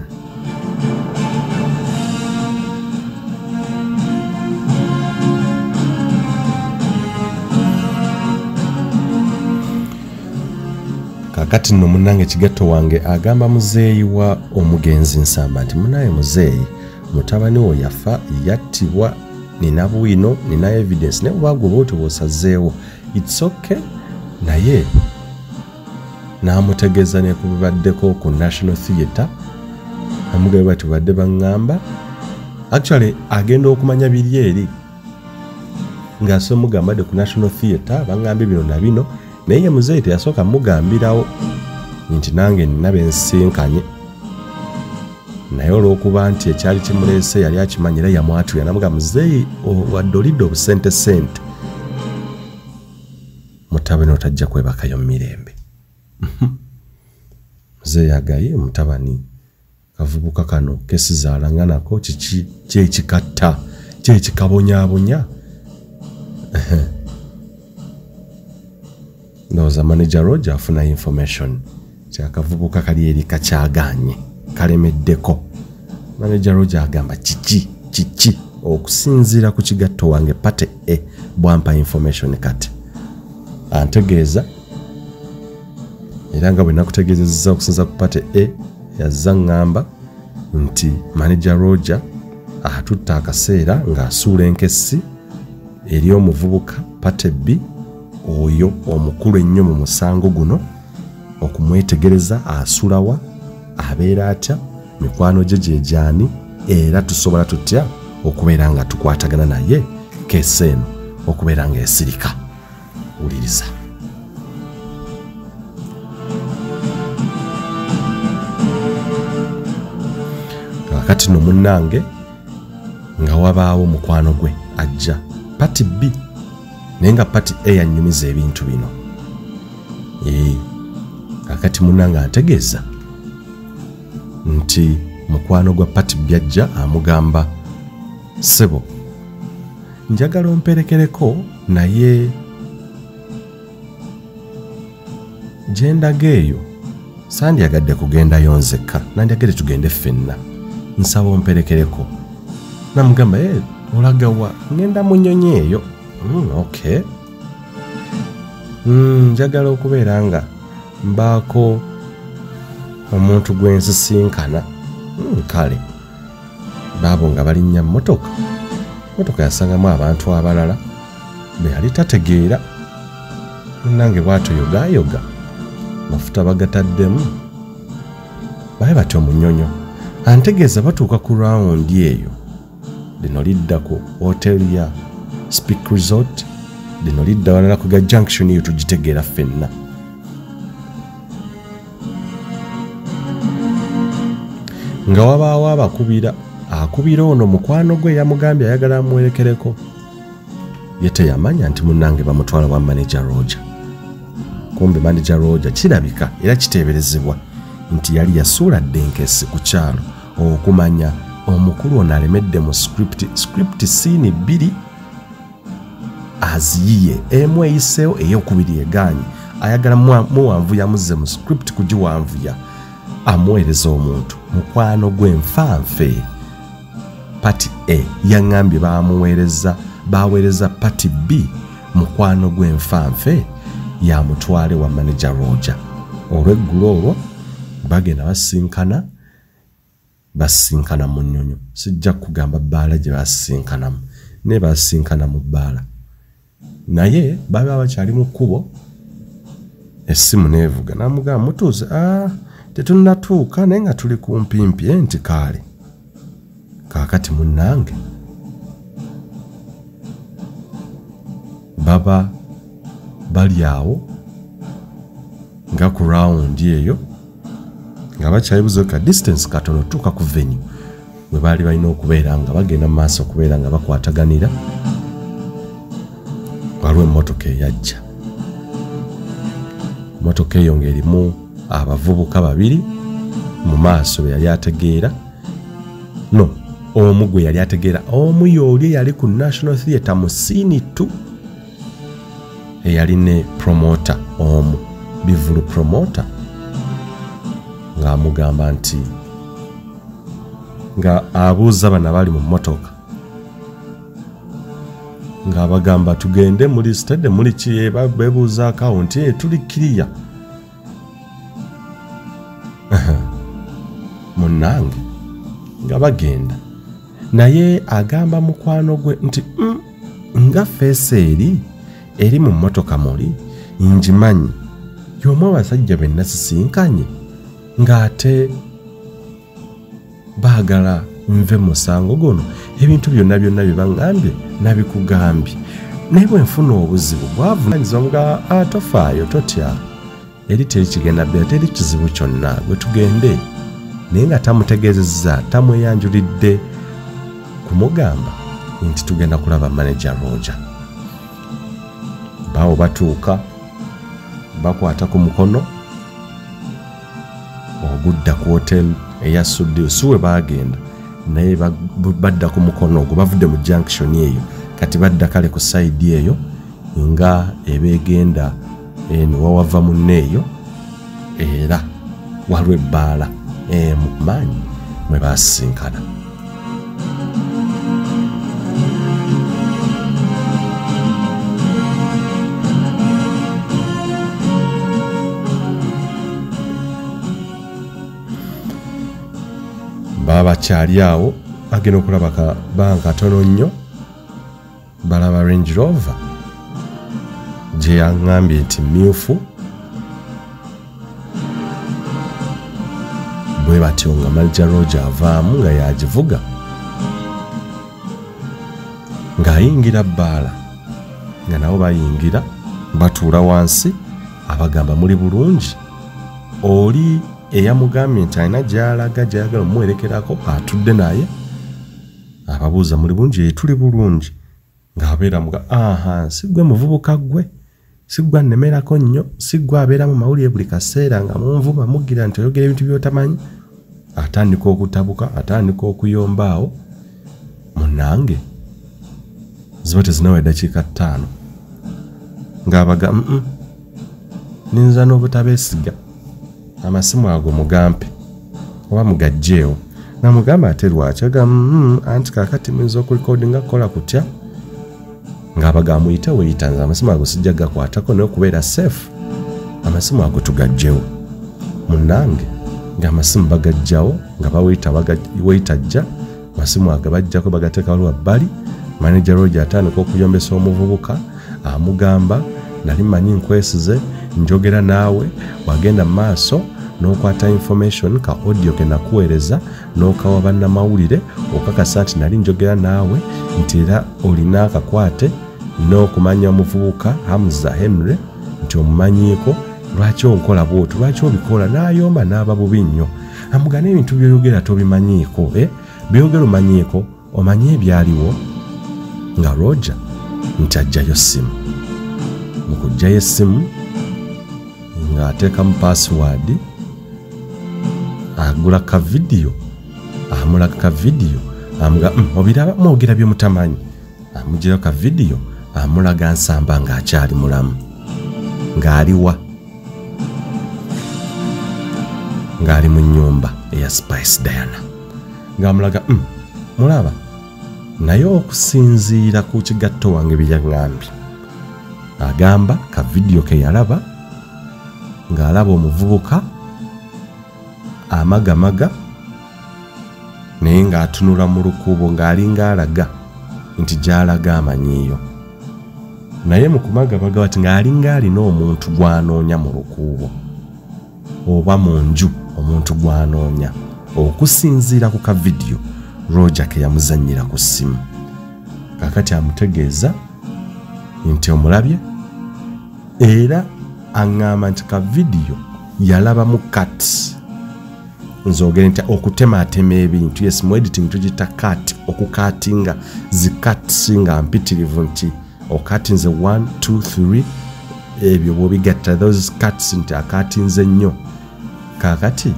Kakati nno munnange kigatto wange agamba muzeeyi wa omugenzi Nsamba nti munaye muzeeyi mutabani wo yafa yattibwa nina Bwiino nina evidence ne bwagwo bwoti bwosazeewo it's okay naye n'amutegeeza ne kubibaddeko ku National Theatre amugabe bati badde baŋŋamba actually agenda okumanya biri eri ng'ase mugambadde ku National Theatre baŋŋambye bino na bino naye muzeeyi teyasooka mugambirawo nti nange nina bensinkanye naye olw'okuba nti ekyali kimuleese yali akimanyira yamwatulira namuga muzeeyi wadde olidde obusente sente mutabani otajja kwebakayo mu mirembe muzeeyi agaye mutabani kavubuka kano kesi zaalanganako kiki kyekikatta kyekikabonyaabonya ndowooza manager Roger afuna information kyakavubuka kali eri kakyaganye kalemeddeko manager Roger agamba kiki okusinziira ku kigatto wange pate bwampa information kati antegeeza era nga bwe nakutegeezezza okusinza ku pate yazza ngamba nti manager Roger atutta akaseera ng'asuula enkesi eri omuvubuka pate B oyo omukulu ennyo mu musango guno okumwetegereza asulawa abeera atya mikwano gye gy'egyani era tusobola tutya okubeera nga tukwatagana naye keesi eno okubeera nga esirika wuliriza kakati no munnange nga wabaawo mukwano gwe ajja pati B naye nga pati A yanyumiza ebintu bino kakati munnange antegeeza nti mukwano gwa pati B ajja amugamba sebo njagala omperekereko naye gyendaga eyo sandyagadde kugendayo nzekka nandyagade tugende ffenna nsaba omperekereko namugamba olaga wa ngenda mu nnyonyi eyo okay njagala okubeera nga mbaako omuntu gwensisinkana kale baabo nga balinnya mmotoka yasangamu abantu abalala be yali tategeera nange bw'atyo yogayoga mafuta bagataddemu babe batyo mu nnyonyo antegeeza batuuka ku rawundi eyo lino lidda ku hoteli ya Speak Resort lino lidda walala ku ga junction eyo tugitegeera ffenna nga wabaawo akubira ono mukwano gwe yamugambye ayagala amwerekereko ye teyamanya nti munnange bamutwala wa manager Roger kumbe manager Roger kirabika era kiteeberezebwa nti yali yasuula dde enkesi ku kyalo okumanya omukulu ono alemedde mu script scene 2 aziyiye emu eyiseewo ey'okubiri eganye ayagala muwanvuya amuzze mu script kugiwanvuya amuweereza omuntu mukwano gw'enfanfe pati A yaŋŋambye baweereza pati B mukwano gw'enfanfe yamutwale wa manager Roger olw'eggulo olwo bagenda basinkana mu nnyonyo sijja kugamba bbaala gye basinkanamu ne basinkana mu bbaala naye baba bakyali mu kkubo essimu neevuga namugamba mutuuze tetunnatuuka naye nga tuli kumpimpi nti kaale kaakati munnange baba bali awo nga ku rawundi eyo nga bakyayibuza ka distance katono tuuka ku venue bwe baali balina okubeera nga bagenda mu maaso okubeera nga bakwataganira waliwo emmotoka eyajja emmotoka eyo ng'erimu abavubuka babiri mu maaso be yali ategeera omu gwe yali ategeera omu y'oli yali ku National Theatre mu scene 2 eyali ne promoter omu bivulu promoter ng'amugamba nti nga abuuza bana bali mu mmotoka ng'abagamba tugende muli stade muli ki bebuuza akawunti tuli kiriya munnange nga bagenda naye agamba mukwano gwe nti nga feesi eri mu mmotoka muli njimanyi y'omu abasajja be nasisinkanye ng'ate baagala nve musango guno ebintu byonna bye baŋŋambye nabikugambye naye bwe nfuna obuzibu bwavunaanyizibwa nga tofaayo totya eri teri kigenda bbeera teri kizibu kyonna gwe tugende naye nga tamutegeezezza tamweyanjulidde kumugamba nti tugenda kulaba manager Roger. Bawo batuuka bakwata ku mukono ogudda ku hoteli eyasudde si we baagenda naye badda ku mukono ogwo bavudde mu junction eyo kati badda kale ku side eyo nga ebeegenda eno wawava munneeyo era waliwo ebbaala mu maanyi mwe baasinkana. Baba kyali awo agenda okulaba kabanga katono nnyo balaba Range Rover gye yaŋŋambye nti myufu bwe batyo nga manager Roger avaamu nga yagivuga ng'ayingira bbaala nga nabo bayingira batuula wansi abagamba muli bulungi oli eyamugambye nti alina gy'alaga gy'ayagala omwerekerako atudde naye ababuuza muli bulungi tuli bulungi ng'abeera muga si gwe muvubuka gwe si gwe annemerako nnyo si gwe abeera mu mawulire buli kaseera nga munvuma muggira nti oyogera ebintu by'otamanyi atandika okutabuka atandika okuyomba awo munnange ziba tezinawa eddakiika 5 ng'abaga ninza n'obutabeesiga amasimu ago mugampe oba mugajjeewo namugamba ate lwaki anti kakati muyinza okulikodinga kukola kutya ng'abaga muyite weyita nze amasimu ago sijja gakwatako naye okubeera safe amasimu ago tugajjewo munnange ng'amasimu bagajjawo nga baweyita ajja amasimu ago bajjako bagateeka waliwo bbali manager Roger atandika okuyombesa omuvubuka amugamba nali manyi nkwesize njogera naawe wagenda mu maaso n'okwata information ka audio ke nakuweereza n'okawa bannamawulire okakasa nti nali njogera naawe nti era olina akakwate n'okumanya omuvubuka Hamza Henry nti omumanyiiko lwaki onkola bw'otyo lwaki obikola n'ayomba n'aba bubi nnyo amugana ebintu by'oyogera tobimanyiiko byogera omanyiiko omanye ebyaliwo nga Roger nti ajjayo essimu mu kujjayo essimu ng'ateekamu password agula ka video amulaga ka video amuga obiraba mwogera bye mutamanyi amugirayo ka video amulaga nsamba ng'akyali mulamu ng'aliwa ng'ali mu nnyumba eya Spice Diana ng'amulaga mulaba naye okusinziira ku kigatto wange bye yaŋŋambye agamba ka video ke yalaba ng'alaba omuvubuka amagamaga naye ng'atunula mu lukuubo ng'alinga alaga nti gy'alaga amanyiiyo naye mu kumagabaga bati ng'alinga alina omuntu gw'anoonya mu lukuubo oba mu nju omuntu gw'anoonya okusinziira ku ka vidiyo Roger ke yamuzannyira ku ssimu kakati amutegeeza nti omulabye era aŋŋamba nti ka vidiyo yalabamu kati nzogere nti okutemaatema ebintu yes mu editing tugita kati okukatinga zikati nga mpitirivu nti okatinze 1 2 3 ebyo bwobigatta those cuts nti akatinze nnyo kakati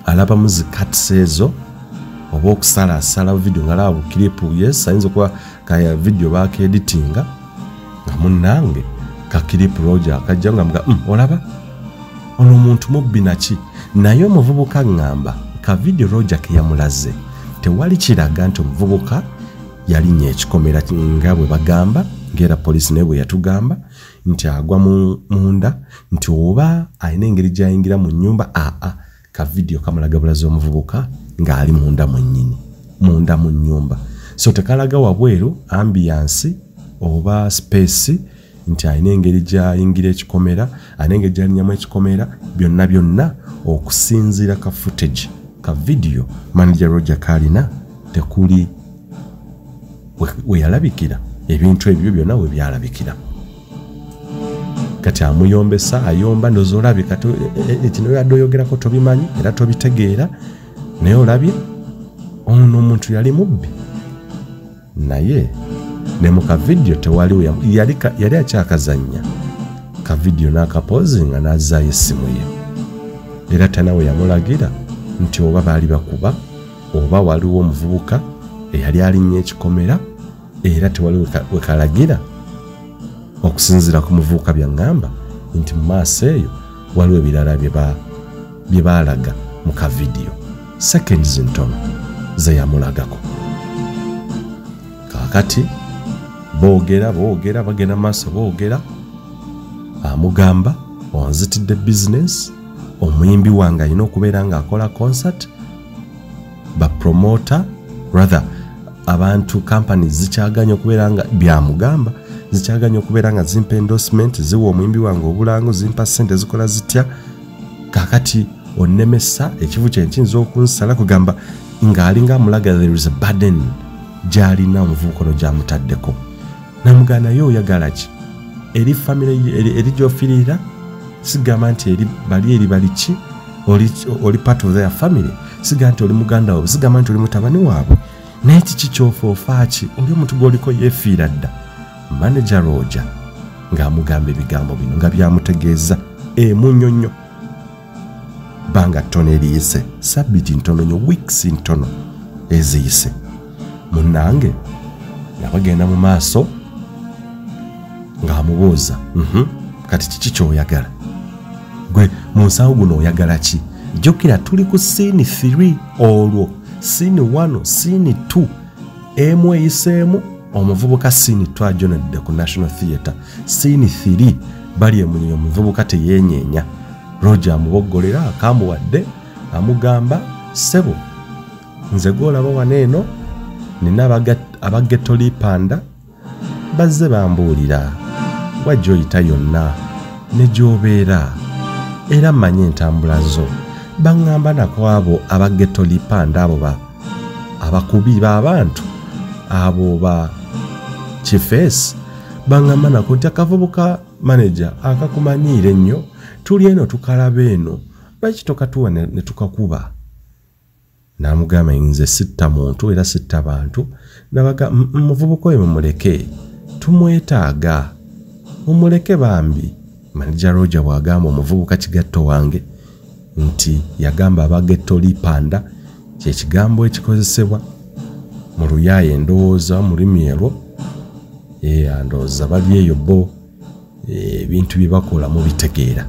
alabamu zikati ezo oba okusalaasala video ngalaba bukiripu yes ayinza okuba kaya video baaka editinga nga munnange kakiripu Roger akajja nga mga olaba ono omuntu mubbi naki naye omuvubuka ŋŋamba ka video Roger ke yamulaze tewali kiraga nti omuvubuka yalinnya ekikomera nga bwe bagamba ng'era poliisi naye bwe yatugamba nti agwa munda nti oba alina engeri gy'ayingira mu nnyumba ka video kamulaga bulaze omuvubuka ng'ali munda mwennyini munda mu nnyumba so tekalaga wabweru ambiyansi oba space nti alina engeri gy'ayingira ekikomera alina engeri gy'alinnyamu ekikomera byonna okusinziira ka footage ka video manager Roger kalina tekuli we yalabikira ebintu ebyo byonna we byalabikira kati amuyombesa ayomba ndozo olabye kati ekino yadoyogerako tobimanyi era tobitegeera naye olabye ono omuntu yali mubbi naye ne mu kavidiyo tewaliwo yali akyakazannya kavidiyo n'akapozinga n'azzaayo essimu ye era tanawe yamulagira nti oba baali bakuba oba waliwo omuvubuka eyali alinnya ekikomera era tewaliwo wekalagira okusinziira ku muvubuka byaŋŋamba nti mu maaso eyo waliwo ebirala bye baalaga mu kavidiyo seconds ntono ze yamulagako kaakati boogera bagenda maaso boogera amugamba onzitidde bizinesi omuyimbi wange alina okubeera ng'akola concert bapromota rather abantu companies zikyaganya okubeera nga byamugamba zikyaganya okubeera nga zimpa endorsement ziwa omuyimbi wange obulango zimpa ssente zikola zitya kaakati onnemesa ekivu kye nkiyinza okunsala kugamba ng'alinga amulaga there is a burden gy'alina omuvubuka ono gy'amutaddeko namugana yo oyagala ki eri family eri gy'ofiirira sigamba nti eri bali ki oli part of their family sigamba nti oli muganda waabwe sigamba nti oli mutabani waabwe naye kiki kyofoofa ki oli omuntu gw'oliko yeefiira dda manager Roger ng'amugamba ebigambo bino nga byamutegeeza emunyonyo banga ttono eriyise sabbiiti ntono nnyo weeks ntono eziyise munnange nga bagenda mu maaso ng'amubuuza kati kiki kyoyagala gwe mu nsawo guno oyagala ki jjukira tuli ku siini 3 olwo siini 1 siini 2 emu eyiseemu omuvubuka siini 2 ajonedde ku National Theatre siini 3 bali emunyo omuvubuka teyeenyeenya Roger amuboggolera akambuwadde amugamba ssebo nze gw'olaba wano eno nina abagetto lipanda bazze bambuulira wajja oyita yonna ne gy'obeera era mmanyi entambula zo baŋŋamba nako abo abagetto lipanda abo abakubi b'abantu abo ba chifeesi baŋŋamba nako nti akavubuka manager akakumanyiire ennyo tuli eno tukalaba eno lwaki tokatuwa ne tukakuba n'amugamba nze sitta muntu era sitta bantu nabaga muvubuka oyo mumuleke tumwetaaga mumuleke bambi manager Roger bw'agamba omuvubuka kigatto wange nti yagamba abagetto lipanda kyekigambo ekikozesebwa mu luyaaye endowooza mu lulimi erwo ndowooza bali eyo bo ebintu bye bakola mubitegeera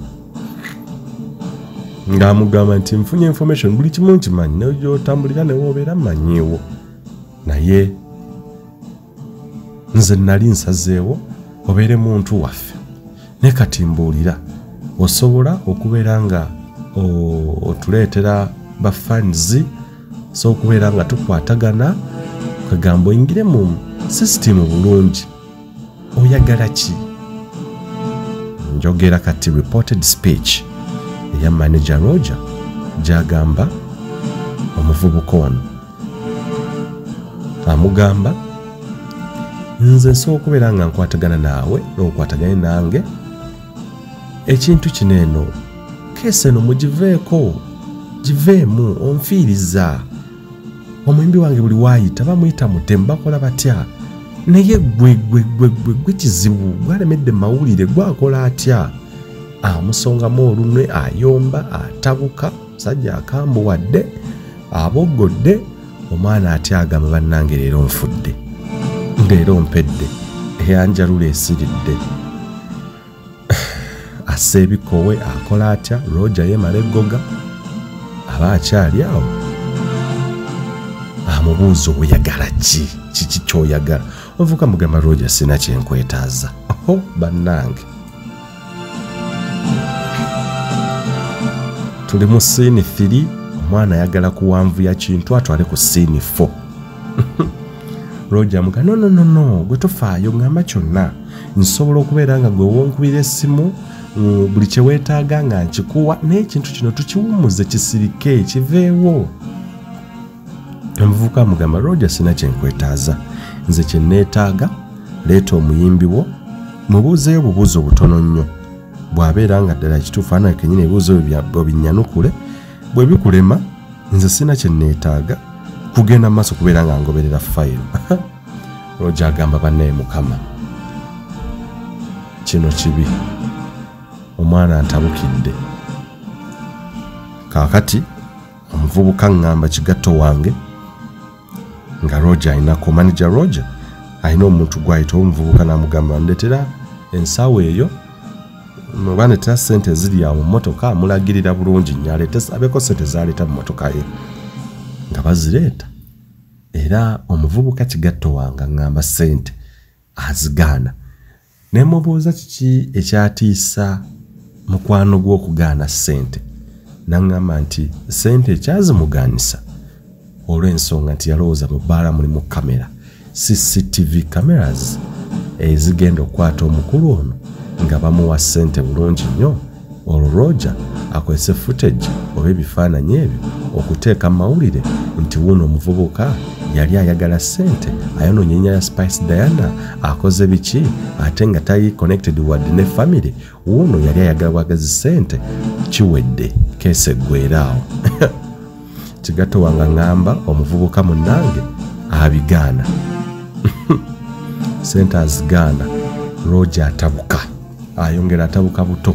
ng'amugamba nti nfunye information buli kimu nkimanyi naye gy'otambulira ne woobeera mmanyiiwo naye nze nali nsazeewo obeere muntu waffe ne kati mbuulira osobola okubeera nga otuleetera bafans so okubeera nga tukwatagana kagamba oyingire mu sisitimu bulungi oyagala ki njogera kati reported speech eya manager Roger gy'agamba omuvubuka ono amugamba nze nsobola okubeera nga nkwatagana naawe n'okwatagane nange ekintu kino eno keesi eno mugiveeko giveemu onfiiriza omuyimbi wange buli waayita bamuyita mutemu bakola batya naye gwe kizibu gwalemedde mawulire gwakola atya amusongamu olunwe ayomba atabuka musajja akambuwadde aboggodde omwana atya agamba bannange leero nfudde leero mpedde eyanjalula esiridde assa ebikowe akola atya Roger yemala eggoga aba akyali awo amubuuza oyagala ki kiki kyoyagala ovuga mugamba Roger sina kyenkwetaaza bannange tuli mu siini 3 omwana ayagala kuwanvuya kintu atwale ku siini 4 Roger amuga no gwe tofaayo ngamba kyonna nsobola okubeera nga gwe wonkubira essimu buli kye weetaaga nga nkikuwa naye ekintu kino tukiwummuze kisirike kiveewo omuvubuka amugamba Roger sina kyenkwetaaza nze kye neetaaga leeta omuyimbi wo mubuuzeyo bubuuzo butono nnyo bw'abeera nga ddala kituufu ana kenyini ebibuuzo byo binyanukule bwe bikulema nze sina kye neetaaga kugenda maaso kubeera nga ngoberera fayiro. Roja agamba bannaye Mukama kino kibi, omwana ntabukidde. Kaakati omuvubuka ngamba kigatto wange nga Roja ainako manager Roja alina omuntu gwayita omuvubuka n'amugamba ndetera ensawo eyo muba netera ssente ziri awo mu mmotoka amulagirira bulungi nnyo aleete abeko ssente zaleeta mu mmotoka ye nga bazireeta. Era omuvubuka kigatto wange ngamba ssente azigaana. Ne mubuuza kiki ekyatiisa mukwano gw'okugaana ssente. N'angamba nti ssente ekyazimugaanisa olw'ensonga nti yalowooza mu bbaala mulimu kamera, CCTV cameras ezigenda okukwata omukulu ono nga bamuwa ssente bulungi nnyo. Olwo Roja akozesa footage oba ebifaananyi ebyo okuteeka mu mawulire nti wuuno omuvubuka yali ayagala ssente, ayonoonye erinnya ya Spice Diana, akoze biki ate nga tali connected wadde ne family. Wuuno yali ayagala bwagazi ssente, kiwedde keese eggweeraawo. Kigatto wange ngamba omuvubuka munnange abigaana. Ssente azigaana. Roja atabuka, ayongera atabuka buto.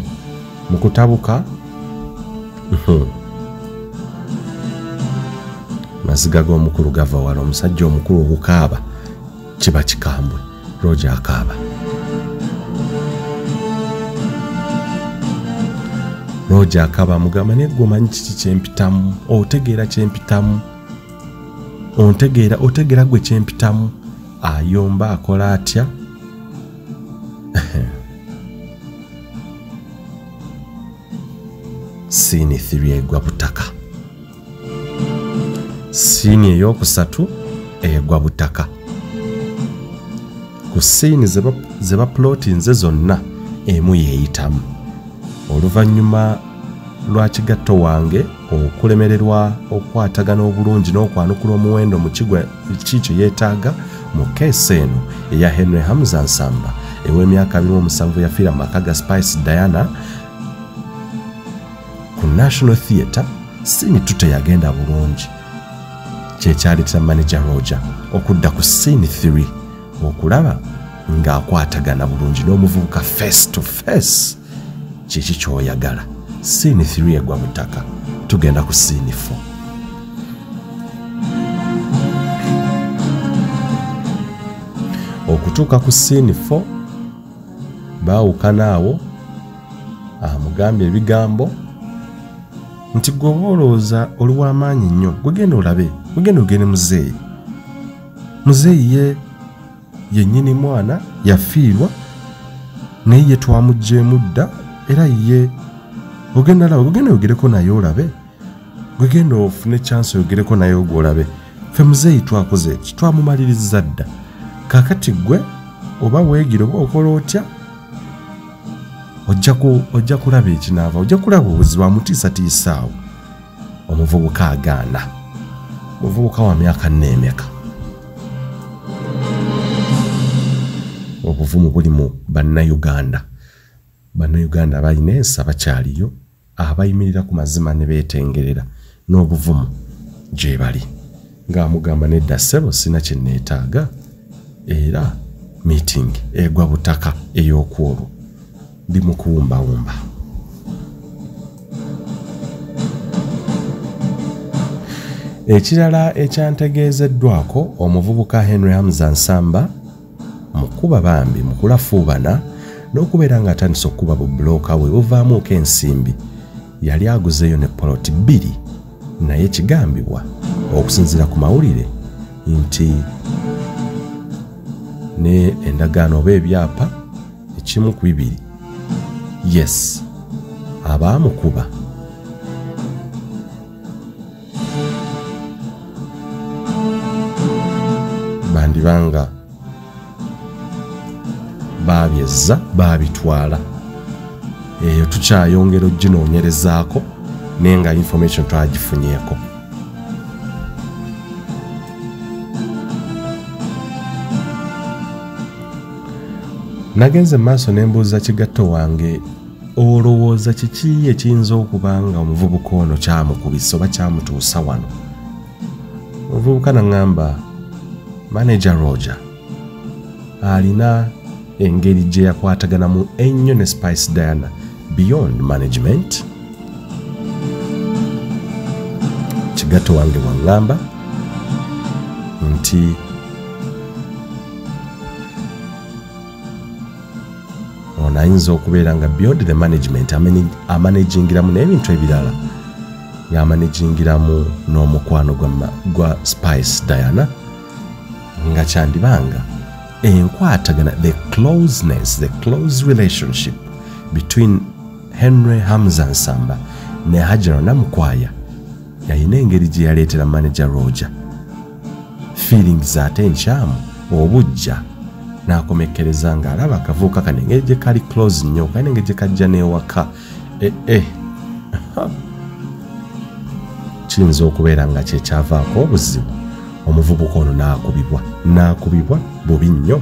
Mu kutabuka maziga g'omukulu gava wala, omusajja omukulu okukaaba kiba kikambwe. Roja akaaba. Roja akaaba amugamba naye ggwe omanyi kiki kyempitamu, otegeera kyempitamu, otegeera gwe kyempitamu. Ayomba akola atya? Siini 3 egwa butaka. Siini ey'okusatu egwa butaka. Ku siini ze bapulootinze zonna emu yeeyitamu. Oluvannyuma lwa kigatto wange okulemererwa okukwatagana obulungi n'okwanukula omuwendo mu kigwa kikyo yeetaaga mu keesi eno eya Henry Hamza Nsamba ew'emyaka 27 yafiira mu maka ga Spice Diana ku National Theatre, siini tute yagenda bulungi. Kyekyaleetera manager Roja okudda ku siini 3 okulaba ng'akwatagana bulungi n'omuvubuka face to face. Kiki ky'oyagala? Siini 3 egwa butaka, tugenda ku siini 4. Okutuuka ku siini 4 baawukana awo, amugambye ebigambo nti gwe olowooza oli w'amaanyi nnyo, gwegenda olabe, gwegenda ogende muzeeyi. Muzeeyi yennyini mwana yafiirwa naye ye twamugjeemu dda, era ye ogenda lawe, gwegenda oyogereko naye olabe, gwegenda ofune chance oyogereko naye ogwolabe. Ffe muzeeyi twakoze eki, twamumaliriza dda. Kaakati gwe oba weegira oba okola otya, ojja kulaba ekinaava, ojja kulaba obuzibu amutiisatiisaawo. Omuvubuka agaana. Omuvubuka wa myaka nneemeka. Obuvumu buli mu bannayuganda. Bannayuganda balina ensa bakyaliyo abayimirira ku mazima ne beetengerera n'obuvumu gye bali. Ng'amugamba nedda ssebo sina kye neetaaga, era meeting egwa butaka ey'okwolwo ndi mu kuwumbawumba. Ekirala ekyantegeezeddwako omuvubuka Henry Hamza Nsamba mu kuba bambi mu kulafuubana n'okubeera ng'atandise okuba bubulooka we buvaamuuko ensimbi, yali aguzeeyo ne poloti 2 naye kigambibwa okusinziira ku mawulire nti ne endagaano oba ebyapa ekimu ku 2 yes abaamukuba bandibanga babyezza babitwala. Eyo tukyayongera oginoonyerezaako naye nga information twagifunyeeko. Nagenze maaso ne mbuuza kigatto wange olowooza kiki ekiyinza okuba nga omuvubuka ono kyamukubisa oba kyamutuusa wano? Omuvubuka n'aŋŋamba manager Roger alina engeri gye yakwataganamu ennyo ne Spice Diana beyond management. Kigato wange waŋŋamba nti ono ayinza okubeera nga beyond the management amanagingiramu n'ebintu ebirala, ng'amanagingiramu n'omukwano gwa Spice Diana, nga kyandibanga enkwatagana, the close relationship between Henry Hamza Nsamba ne Hajara Namukwaya yalina engeri gye yaleetera manager Roger feelings ate enkyamu obujja, n'akomekereza ng'alaba akavuuka kano engeri gye kali close nnyo, kandi engeri gye kajja n'ewaka kiyinza okubeera nga kyekyavaako obuzibu. Omuvubuka ono n'akubibwa bubi nnyo,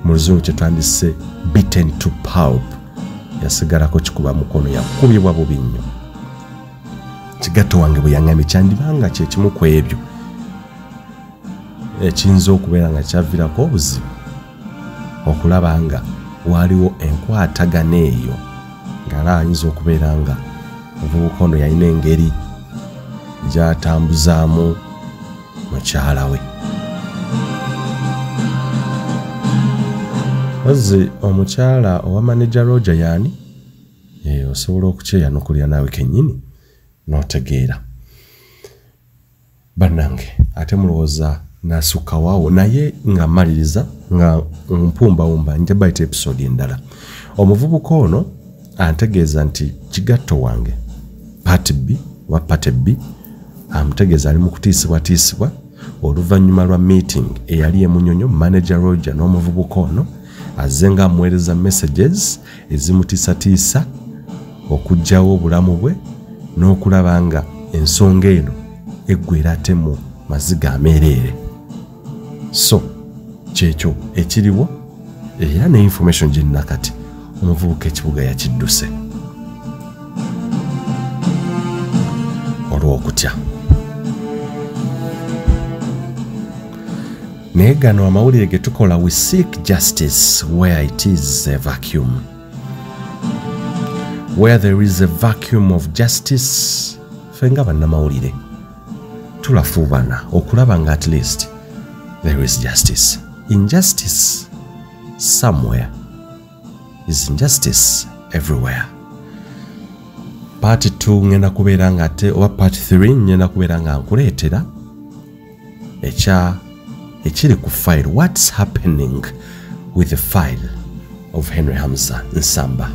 mu luzungu kye twandise beaten to pulp, yasigalako kikuba mukono, yakubibwa bubi nnyo. Kigato wange bwe yaŋŋambye kyandibanga kyekimu ku ebyo ekiyinza okubeera nga kyaviirako obuzibu, okulaba nga waaliwo enkwatagana eyo, ng'ala ayinza okubeera nga omuvubuka ono yalina engeri gy'atambuzaamu mukyala we. Ozi omukyala owa manager Roger yaani? Osobola okukyeyanukulira naawe kennyini n'otegeera. Bannange ate mulowooza nasukawaawo, naye nga mmaliriza nga mpumbawumba nja bayita episode endala. Omuvubuka ono antegeeza nti kigatto wange part B amutegeeza ali mu kutiisibwatiisibwa oluvannyuma lwa meeting eyali emunyonyo manager Roger n'omuvubuka ono, azze nga amuweereza messages ezimutiisatiisa okuggyawo obulamu bwe n'okulaba nga ensonga eno eggwera ate mu maziga ameereere. So kyekyo ekiriwo, era ne information gye nnina kati omuvubuka ekibuga yakidduse olw'okutya. Naye gano amawulire ge tukola, we seek justice where it is a vacuum. Where there is a vacuum of justice, ffe nga bannamawulire tulafuubana okulaba nga at least there is justice. Injustice somewhere is injustice everywhere. Part 2 ngenda kubeera nga ate, oba part 3 ngenda kubeera nga nkuleetera ekiri ku file, what's happening with the file of Henry Hamza Nsamba.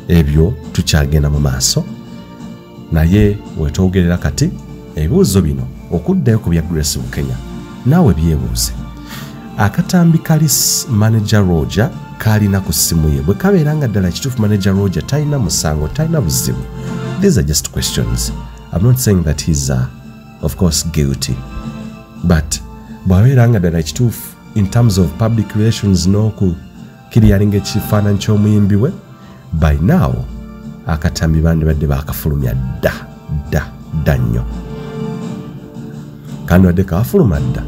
Ebyo tukyagenda mu maaso, naye wetwogerera kati ebibuuzo bino okuddayo ku bya Grace Bukenya, naawe byebuuze. Akatambi kali manager Roger kalina ku ssimu ye, bwe kabeera nga ddala kituufu manager Roger talina musango, talina buzibu. These are just questions. I'm not saying that he's of course guilty, but bwabeera nga ddala kituufu in terms of public relations n'oku kiri yalinga ekifaananyi ky'omuyimbi we, by now akatambi bandibadde bakafulumya dda nnyo. Kandi wadde kafuluma dda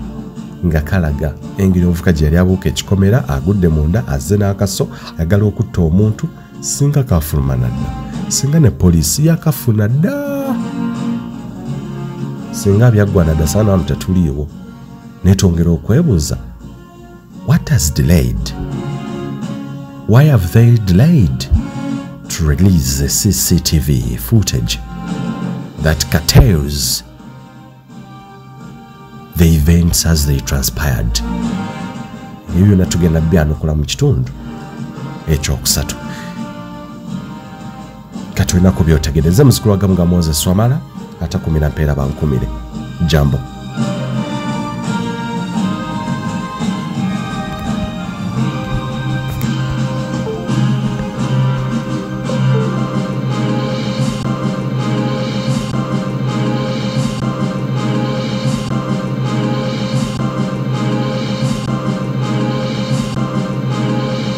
nga kalaga engeri omuvuka gye yali abuuka ekikomera, agudde munda, azze n'akaso, ayagala okutta omuntu, singa kafuluma nadda, singa ne poliisi yakafuna dda, singa byaggwa nadda saana wano tetuliiwo. Naye twongera okwebuuza, what has delayed? Why have they delayed to release the CCTV footage that curtails the events as they transpired? Ebyo natugenda byanukula mu kitundu ekyokusatu. Katulina kubyotegereza. Muzukulu wa Gamuga Moses Wamala ata 10 mpeera bankumire. Jambo.